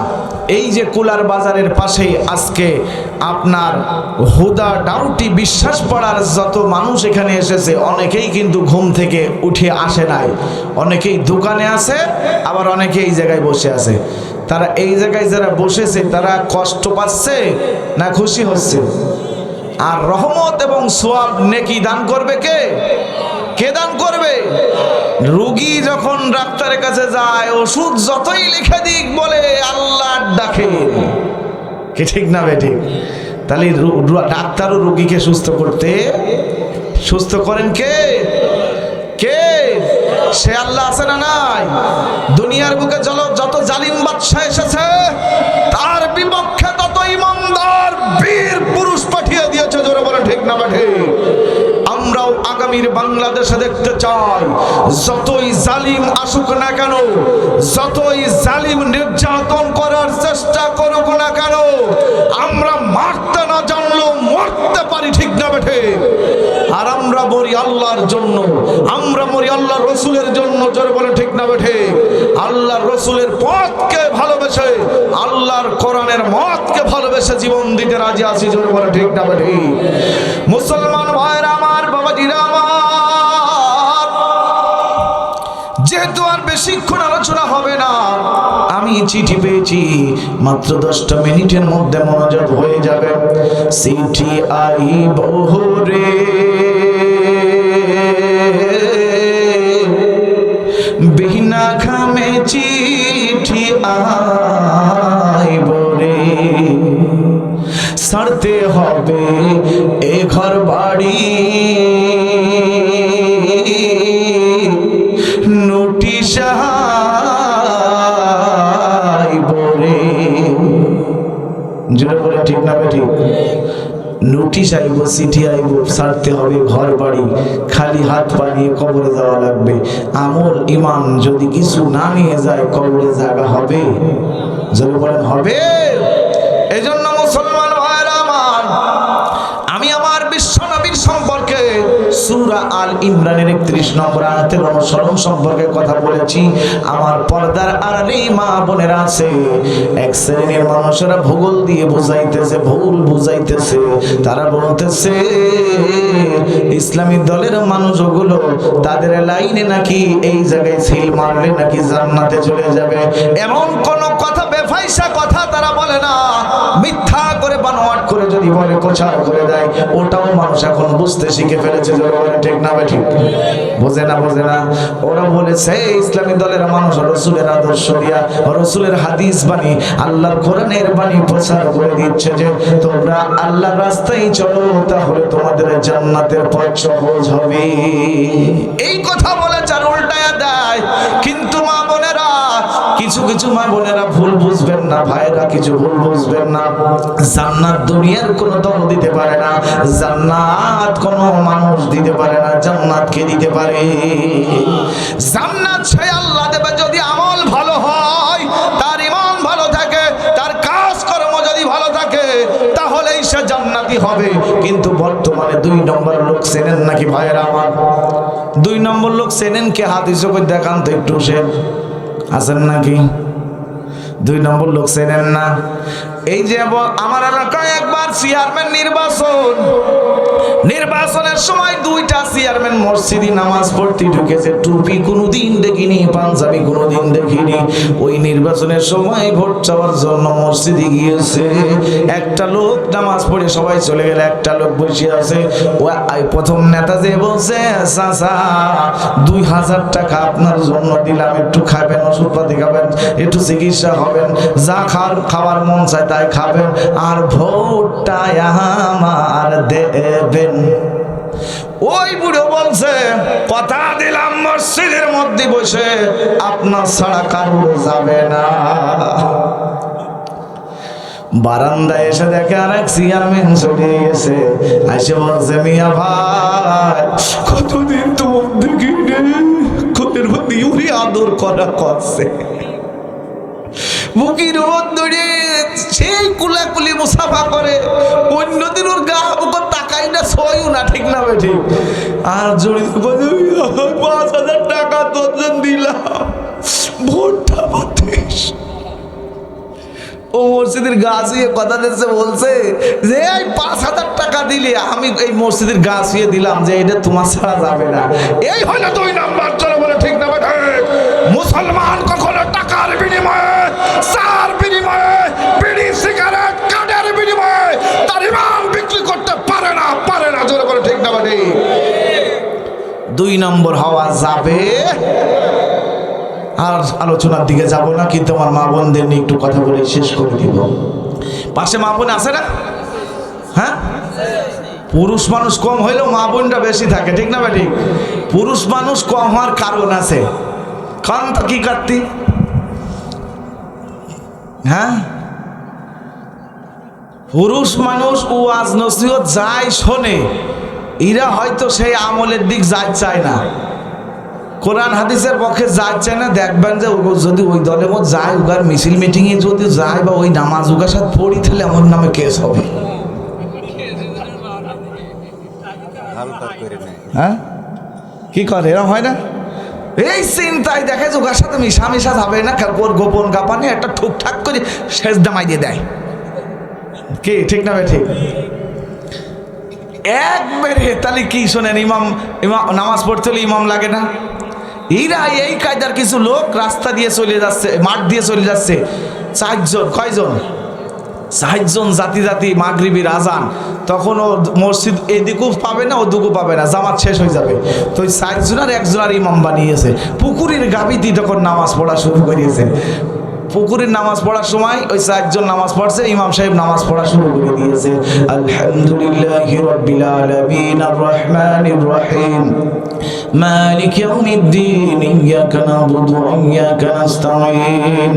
এই যে কুলার বাজারের পাশে আজকে আপনার হুদা ডাউটি বিশ্বাস পড়ার যত মানুষ এখানে এসেছে, অনেকেই কিন্তু ঘুম থেকে উঠে আসে নাই। অনেকেই দোকানে আছে, আবার অনেকে এই জায়গায় বসে আছে। তারা এই জায়গায় যারা বসেছে তারা কষ্ট পাচ্ছে না খুশি হচ্ছে? আর রহমত এবং সওয়াব নেকি দান করবে কে? কে দান করবে? রোগী যখন ডাক্তারের কাছে যায়, ওষুধ যতই লিখে দিক বলে আল্লাহর ডাকে। কি ঠিক না বেঠিক? তাহলে ডাক্তারও রোগীকে সুস্থ করেন কে? কে? সে আল্লাহ আছে না নাই? দুনিয়ার বুকে যত জালিম বাদশা এসেছে, তার বিপক্ষে তত ইমানদার বীর পুরুষ পাঠিয়ে দিয়েছে। আমির বাংলাদেশে দেখতে চাই। যতই জালিম আসুক না কেন, যতই জালিম নির্যাতন করার চেষ্টা করুক না কেন, আমরা মারতে না জানলেও মরতে পারি, ঠিক না বেঠে? আর আমরা মরি আল্লাহর জন্য, আমরা মরি আল্লাহর রসুলের জন্য। জোরে বলে ঠিক না বেঠে? আল্লাহর রসুলের পথকে ভালোবেসে, আল্লাহর কোরআনের মতকে ভালোবেসে জীবন দিতে রাজি আছি। জোরে বলে ঠিক না বেঠে? মুসলমান ভাইরা আমার, বাবাজিরা আমার, যেহেতু আর বেশিক্ষণ আলোচনা হবে না, আমি চিঠি পেয়েছি, মাত্র 10টা মিনিটের মধ্যে মনোযোগ হয়ে যাবে। চিঠি আইব রে, বিনা ঘামে চিঠি আইব রে, ছাড়তে হবে এ ঘর বাড়ি, নোটিশ আইব রে। জোরে বলে ঠিক না বেঠিক? নোটিশ আইব, চিঠি আইব, ছাড়তে হবে ঘর বাড়ি, খালি হাত পা নিয়ে কবরে যাওয়া লাগবে। আমল ইমান যদি কিছু না নিয়ে যায়, কবরে জায়গা হবে? জোরে বলেন হবে? এজন্য মুসলমান ভাইরা আমার, আমি আমার বিশ্ব নবীর সম্পর্কে সূরা আল ইমরানের 31 নম্বর আয়াতের অনুসরণ সম্পর্কে কথা বলেছি। আমার পর্দার আড়ালে মা বোনেরা আছে, এক শ্রেণীর মানুষেরা ভূগোল দিয়ে বুঝাইতেছে, ভুল বুঝাইতেছে। তারা বলতেছে ইসলামী দলের মানুষগুলো, তাদের লাইনে নাকি এই জায়গায় সিল মারলে নাকি জান্নাতে চলে যাবে। এমন কোন কথা, বেফাইসা কথা তারা বলে না। মিথ্যা করে বানোয়াট করে যদি বলে, প্রচার করে দেয়, ওটাও মানুষ এখন বুঝতে শিখে ফেলেছে। ঠিক না ঠিক? বোঝে না, বোঝে না। ওরা বলেছে ইসলামী দলের মানুষ রসুলের আদর্শ দিয়া, রসুলের হাদিস বাণী, আল্লাহর কোরআনের বাণী প্রচার করে দিচ্ছে যে তোমরা আল্লাহর রাস্তায় চলো, তাহলে তোমাদের জান্নাতের পথ সহজ হবে। এই কথা বলে চার উল্টায়া দেয়। কিন্তু মা বোনেরা, কিছু কিছু মা বোনেরা ভুল বুঝবেন না, ভাইরা কিছু ভুল বুঝবেন না। জান্নাত দুনিয়ার কোনো দল দিতে পারে না, জান্নাত কোনো মানুষ দিতে পারে না। জান্নাত কে দিতে পারে? জান্নাত সে আল্লাহ দেবে যদি আমল ভালো হয়, তার ঈমান ভালো থাকে, তার কাজকর্ম যদি ভালো থাকে, তাহলেই সে জান্নাতি হবে। কিন্তু বর্তমানে 2 নম্বর লোক চেনেন নাকি ভাইরা আমার? 2 নম্বর লোক চেনেন কে? হাদিস করে দেখান তো একটু। সে আছেন নাকি? 2 নম্বর লোক চেনেন না? এই যে আমার এলাকায় একবার চেয়ারম্যান নির্বাচনের সময় 2টা চেয়ারম্যান মসজিদে নামাজ পড়তে ঢুকেছে। টুপি কোনোদিন দেখিনি, পাঞ্জাবি কোনোদিন দেখিনি। ওই নির্বাচনের সময় ভোট চাওয়ার জন্য মসজিদে গিয়েছে। একটা লোক নামাজ পড়ে সবাই চলে গেলে, একটা লোক বসে আছে। প্রথম নেতা যে বলছে, চাচা 2000 টাকা আপনার জন্য দিলাম, একটু খাবেন, ওষুধপাতি খাবেন, একটু চিকিৎসা হবেন, যা খাবার মন চায় তাই খাবেন, আর ভোটটা আমার দেবেন। ওই বুড়ো বলছে, কথা দিলাম মসজিদের মধ্যে বসে আপনার ছাড়া কারো যাবে না। বারান্দায় এসে দেখে আরেক চেয়ারম্যান চলে গেছে। এসে বলছে, মিয়া ভাই কতদিন তোমার দেখিনি, কোনের মধ্যে ইউরি আদর করা করছে, বুকির মধ্যে সেই কুলাকুলি মুসাফা করে, অন্যদিন ওর গা বুকর টাকাই না, ছয়ও না, ঠিক না বেঠিক? আর জড়িত 5000 টাকা তোর জন্য দিলাম, ভোটটা বতিস। ও মসজিদের গাছ হয়ে কথা দিচ্ছে, বলছে যে এই 5000 টাকা দিলে আমি এই মসজিদের গাছ হয়ে দিলাম, যে এটা তোমার ছাড়া যাবে না। এই হলো 2 নম্বর। চলো বলে ঠিক না বেঠিক? মুসলমান কখনো টাকার বিনিময়ে, চার বিনিময়ে, বিড়ি সিগারেট কার্ডের বিনিময়ে তার ঈমান বিক্রি করতে পারে না, পারে না। জোরে বলে ঠিক না বেঠিক? 2 নম্বর হওয়া যাবে। আর আলোচনার দিকে যাব না, কিন্তু আমার মা বোনদের নিয়ে একটু কথা বলে শেষ করে দিব। পাশে মা বোন আছে না? হ্যাঁ, পুরুষ মানুষ কম হইলেও মা বোনটা বেশি থাকে, ঠিক না বেঠিক? পুরুষ মানুষ কম হওয়ার কারণ আছে। কারণ তো কি কাটতি? হ্যাঁ, পুরুষ মানুষ ওয়াজ নসিহত যাই শোনে, এরা হয়তো সেই আমলের দিক যাইতে চায় না, কোরআন হাদিসের পক্ষে যাচ্ছে না। দেখবেন যে যদি ওই দলের মধ্যে যায়, উগার মিছিল মিটিংয়ে যদি যায় বা ওই নামাজ উগার সাথে পড়ি, তাহলে আমার নামে কেস হবে। হ্যাঁ, কি করে এরকম হয় না? এই চিন্তায় দেখে যে উগার সাথে মিশা মিশা যাবে না, ওর গোপন গাপানে একটা ঠুকঠাক করে শেষ দামাই দিয়ে দেয়। কি ঠিক না? ঠিক একবারে। তাহলে কি শোনেন, ইমাম নামাজ পড়তে হলে ইমাম লাগে না? এরা এই কায়দার কিছু লোক রাস্তা দিয়ে চলে যাচ্ছে, মাঠ দিয়ে চলে যাচ্ছে, 4 জন, কয়জন? 4 জন জাতি জাতি মাগরিবের আজান, তখন ও মসজিদ এদিকেও পাবে না ওদিকেও পাবে না, জামাত শেষ হয়ে যাবে। তো ওই 4 জনের একজনের ইমাম বানিয়েছে। পুকুরের গাবিতে তখন নামাজ পড়া শুরু করিয়েছে। পুকুরের নামাজ পড়ার সময় ওই 4 জন নামাজ পড়ছে, ইমাম সাহেব নামাজ পড়া শুরু করে দিয়েছে। আলহামদুলিল্লাহি রাব্বিল আলামিন আর রহমানির রহিম মালিক ইয়াউমিদ্দিন ইয়াকা না'বুদু ওয়া ইয়াকা নাস্তাঈন।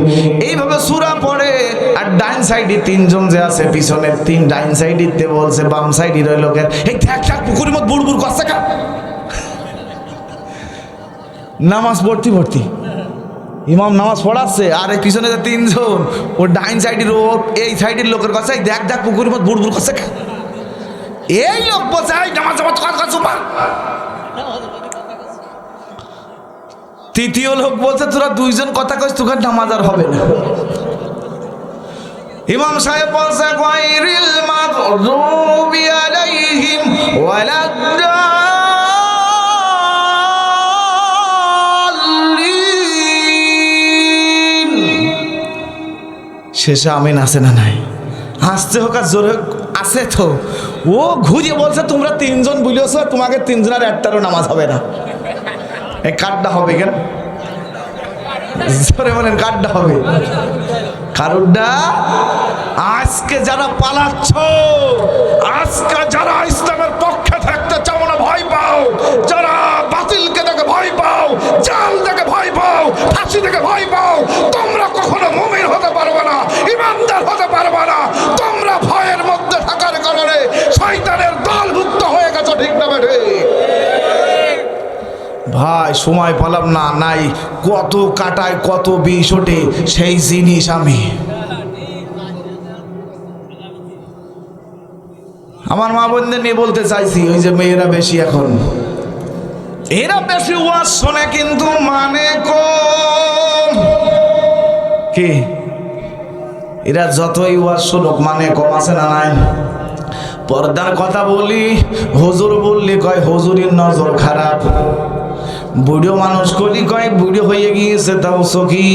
এইভাবে সূরা পড়ে। আর ডাইন সাইডে 3 জন যে আছে, পিছনের 3 ডাইন সাইডে বলছে, বাম সাইডের ওই লোকের এই ঠ্যাক ঠ্যাক পুকুরের মধ্যে বুড়বুড় করছে কা নামাজ পড়তে পড়তে ইমাম নামাজ পড়াচ্ছে, আর এই পিছনে যে 3 জন, ও ডাইন সাইডের ও এই সাইডের লোকের কাছে দেখ দেখ পুকুরের মধ্যে বুড়বুড় করছে। এই লোক বলছে নামাজ তৃতীয় লোক বলছে তোরা 2 জন কথা কইস, তোর নামাজ আর হবে না। ইমাম সাহেব বলছে গায়রিল মাগদুবি আলাইহিম ওয়ালাদ। শেষে আমিন আছে না নাই? আসতে হোক আর জোরে আছে তো। ও ঘুরিয়ে বলছে তোমরা 3 জন বুঝেছো, তোমাকে 3 জনের একটারও নামাজ হবে না। এই কাটটা হবে কেন? জোরে বলেন, কাটটা হবে। কারণটা আজকে যারা পালাচ্ছ, আজকে যারা ইসলামের পক্ষে থাকতে চাও না ভয় পাও, যারা বাতিলকে দেখে ভয় পাও, জাল দেখে ভয় পাও, ফাঁসি দেখে ভয় পাও, তোমরা কখনো মুমিন হতে পারবে না, ইমানদার হতে পারবে না। তোমরা ভয়ের মধ্যে থাকার কারণে শয়তানের দলভুক্ত হয়ে গেছো। ঠিক না বেঠে? ভাই সময় পেলাম না, নাই কত কাটায় কত বিষ ওঠে, সেই জিনিস আমি আমার মা বোনদের নিয়ে বলতে চাইছি। ওই যে মেয়েরা বেশি, এখন এরা বেশি ওয়াজ শোনে কিন্তু মানে কম। কি এরা যতই ওয়াজ শুনুক মানে কম আছে না নাই? পর্দার কথা বলি, হুজুর বললি কয় হুজুরের নজর খারাপ, বুড়ো মানুষ কলি কয় বুড়ো হয়ে গিয়েছে, তাও চোখি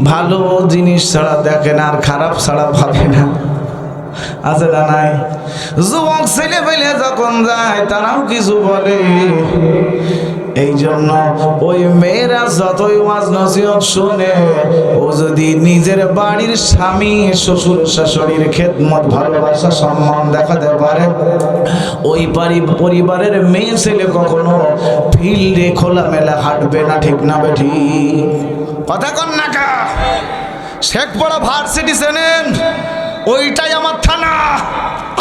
ভালো জিনিস ছাড়া দেখে না, আর খারাপ ছাড়া ভাবে না, আছে না নাই? যুবক ছেলে পেলে যখন যায় তারাও কিছু বলে। এই জন্য ওই মেয়েরা যতই ওয়াজ নসিহত শুনে, ও যদি নিজের বাড়ির স্বামী শ্বশুর শাশুড়ির খেদমত ভালোবাসা সম্মান দেখাতে পারে, ওই পরিবারের মেয়ে ছেলে কখনো ফিল্ডে খোলামেলা হাঁটবে না। ঠিক না বেঠি? কথা কন না কা? শেখপাড়া ভার্সিটি চেনেন? ওইটাই আমার থানা।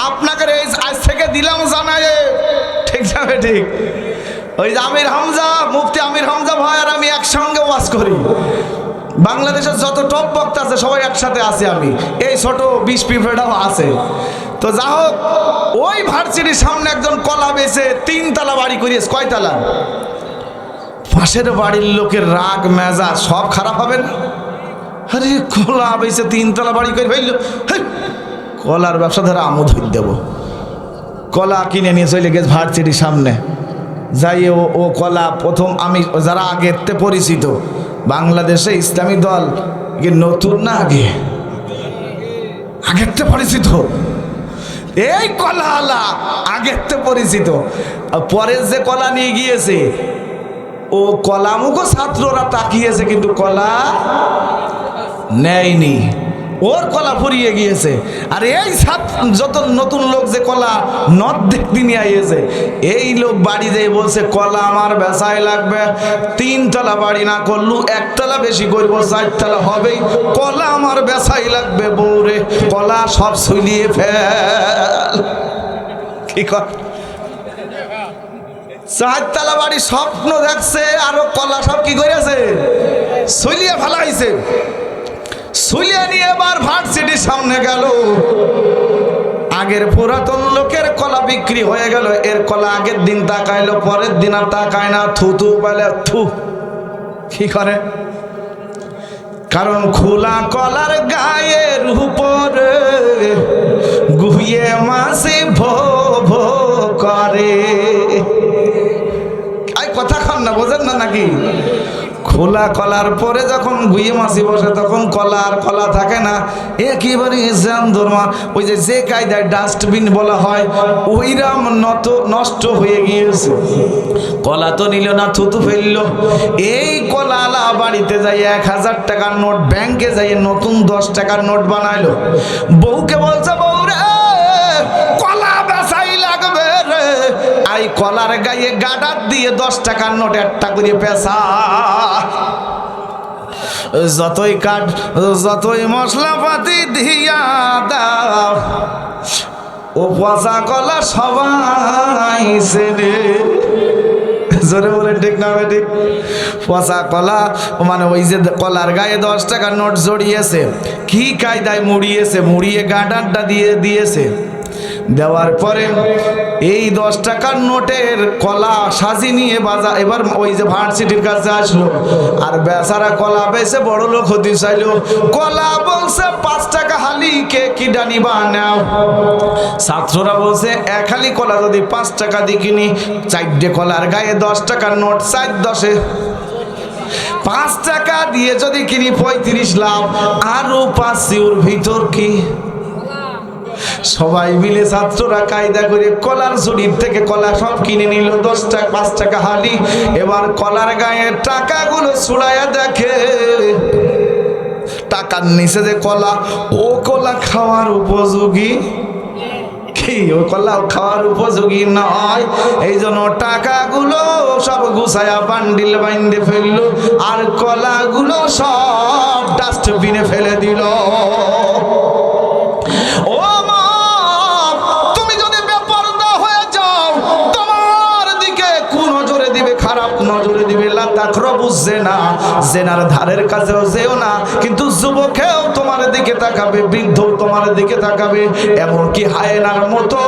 আপনাকে আজ থেকে দিলাম জানায়। ঠিক যাবে? ঠিক। ওই আমির হামজা, মুফতি আমির হামজা ভাই আর আমি একসঙ্গে ওয়াজ করি। বাংলাদেশের যত টপ বক্তা আছে সবাই একসাথে আছে। আমি এই ছোট 20 পিঁপড়াও আছে। তো যা হোক, ওই ভার্সিটির সামনে একজন কলা বেচে 3 তলা বাড়ি করিয়েছে। কয় তলা? পাশের বাড়ির লোকের রাগ মেজাজ সব খারাপ হবে না? আরে কলা বেচে 3 তলা বাড়ি করে ফেললো, কলার ব্যবসা ধরে আমও ধরে দেবো। কলা কিনে নিয়ে চলে গেছে ভার্সিটির সামনে। যাই ও কলা প্রথম, আমি যারা আগেতে পরিচিত, বাংলাদেশে ইসলামী দল নতুন না, আগেতে পরিচিত, এই কলা আলা আগেতে পরিচিত। পরে যে কলা নিয়ে গিয়েছে, ও কলা মুখো ছাত্ররা তাকিয়েছে কিন্তু কলা নেয়নি, ওর কলা ফুরিয়ে গিয়েছে। আর এই যত নতুন লোক যে কলা নদ দেখতে নিয়ে আইয়েছে, এই লোক বাড়ি যেয়ে বলছে কলা আমার বেচাই লাগবে, 3 তলা বাড়ি না করলু 1 তলা বেশি করবো, 4 তলা হবেই, কলা আমার বেচাই লাগবে। বউরে কলা সব ছুলিয়ে ফেল। কি কর চারতলা বাড়ি স্বপ্ন দেখছে, আরো কলা সব কি করেছে, সুলিয়ে ফেলাইছে। সুলিয়ে নিয়ে এবার ভার্সিটির সামনে গেল। আগের পুরাতন লোকের কলা বিক্রি হয়ে গেল। এর কলা আগের দিন তাকাইলো, পরের দিন আর তাকায় না, থুতু পেলে থু কি করে, কারণ খোলা কলার গায়ের উপরে গুহিয়ে মাসি ভো ভো করে। কথা খান না, বোঝেন না নাকি? খোলা কলার পরে যখন গুইয়ে মাছি বসে তখন কলা আর কলা থাকে না, একেবারে জানদরমা। ওই যে কায়দায় ডাস্টবিন বলা হয় ওইরাম নষ্ট হয়ে গিয়েছে। কলা তো নিল না, থুতু ফেলল। এই কলালা বাড়িতে যাই 1000 টাকার নোট, ব্যাংকে যাই নতুন 10 টাকার নোট বানাইলো। বউকে বলছে, বউ রে কলা বেচাই লাগবে রে, আই কলার গায়ে গাডার দিয়ে 10 টাকার নোট একটা করে পেশা। যতই কাঠ যতই মশলাপাতি দিয়া দাও, ও পচা কলা সবাই চেনে। জোরে বলে ঠিক না বেঠিক? পচা কলা মানে ওই যে কলার গায়ে 10 টাকার নোট জড়িয়েছে, কি কায়দায় মুড়িয়েছে, মুড়িয়ে গাডারটা দিয়ে দিয়েছে। দেওয়ার পরে এই 10 টাকার নোটের কলা সাজি নিয়ে বাজার এবার ওই যে ভার্সিটির কাছে আসলো। আর বেচারা কলা বেচে বড় লোক হতে চাইলো। কলা বলছে 5 টাকা হালি, কে কি ডানিবা নাও। ছাত্ররা বলছে এক হালি কলা যদি 5 টাকা দিয়ে কিনি, 4টে কলার গায়ে 10 টাকার নোট, 4 10 5 টাকা দিয়ে যদি কিনি 35 লাভ, আরো 5 ওর ভিতর কি। সবাই মিলে ছাত্ররা কায়দা করে কলার ঝুড়ির থেকে কলা সব কিনে নিল 10 টাকা 5 টাকা হালি। এবার কলার গায়ে টাকাগুলো ছুড়াইয়া দেখে টাকার নিচে যে কলা, ও কলা খাওয়ার উপযোগী কি, ও কলা খাওয়ার উপযোগী নয়। এই জন্য টাকাগুলো সব গুছায়া বান্ডিল বাইন্দে ফেললো, আর কলাগুলো সব ডাস্টবিনে ফেলে দিল। ও খারাপ নজরে দিবে, জেনার ধারের কাছেও যেও না। কিন্তু যুবকেও তোমার দিকে তাকাবে, বৃদ্ধ তোমার দিকে তাকাবে। এমনকি হায়েনার মতো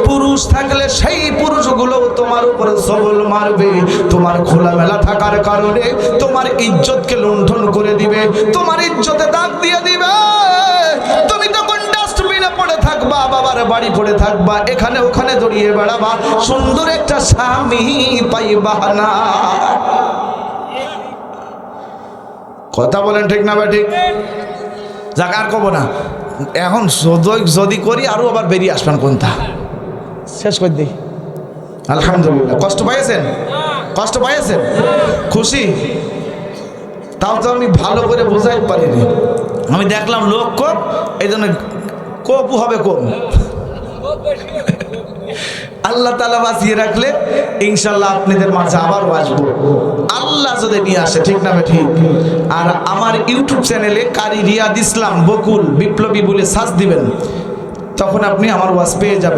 পুরুষ থাকলে সেই পুরুষগুলো তোমার উপরে সবল মারবে। তোমার খোলামেলা থাকার কারণে তোমার ইজ্জতকে লুণ্ঠন করে দিবে, তোমার ইজ্জতে দাগ দিয়ে দিবে। তুমি তখন ডাস্টবিনে পড়ে থাকবা, বাবার বাড়ি পড়ে থাকবা, এখানে ওখানে দড়িয়ে বেড়াবা, সুন্দর একটা স্বামী পাইবা না। কথা বলেন ঠিক না ভাই? ঠিক। যাক আর কব না, এখন যদি করি আরো আবার বেরিয়ে আসবেন কোনটা শেষ করে দিই। আলহামদুলিল্লাহ। কষ্ট পাইয়েছেন? কষ্ট পাইয়েছেন? খুশি? তাও তো আমি ভালো করে বোঝাই পারিনি। আমি দেখলাম লোক কম, এই জন্য কপু হবে কম। আল্লাহ তাআলা বাঁচিয়ে রাখলে ইনশাল্লাহ আপনাদের মাঝে আবারও আসবো, আল্লাহ যদি নিয়ে আসে। ঠিক না ঠিক? আর আমার ইউটিউব চ্যানেলে কারি রিয়াদ ইসলাম বকুল বিপ্লবী বলে সার্চ দিবেন, তখন আপনি আমার ওয়াজ পেয়ে যাবেন।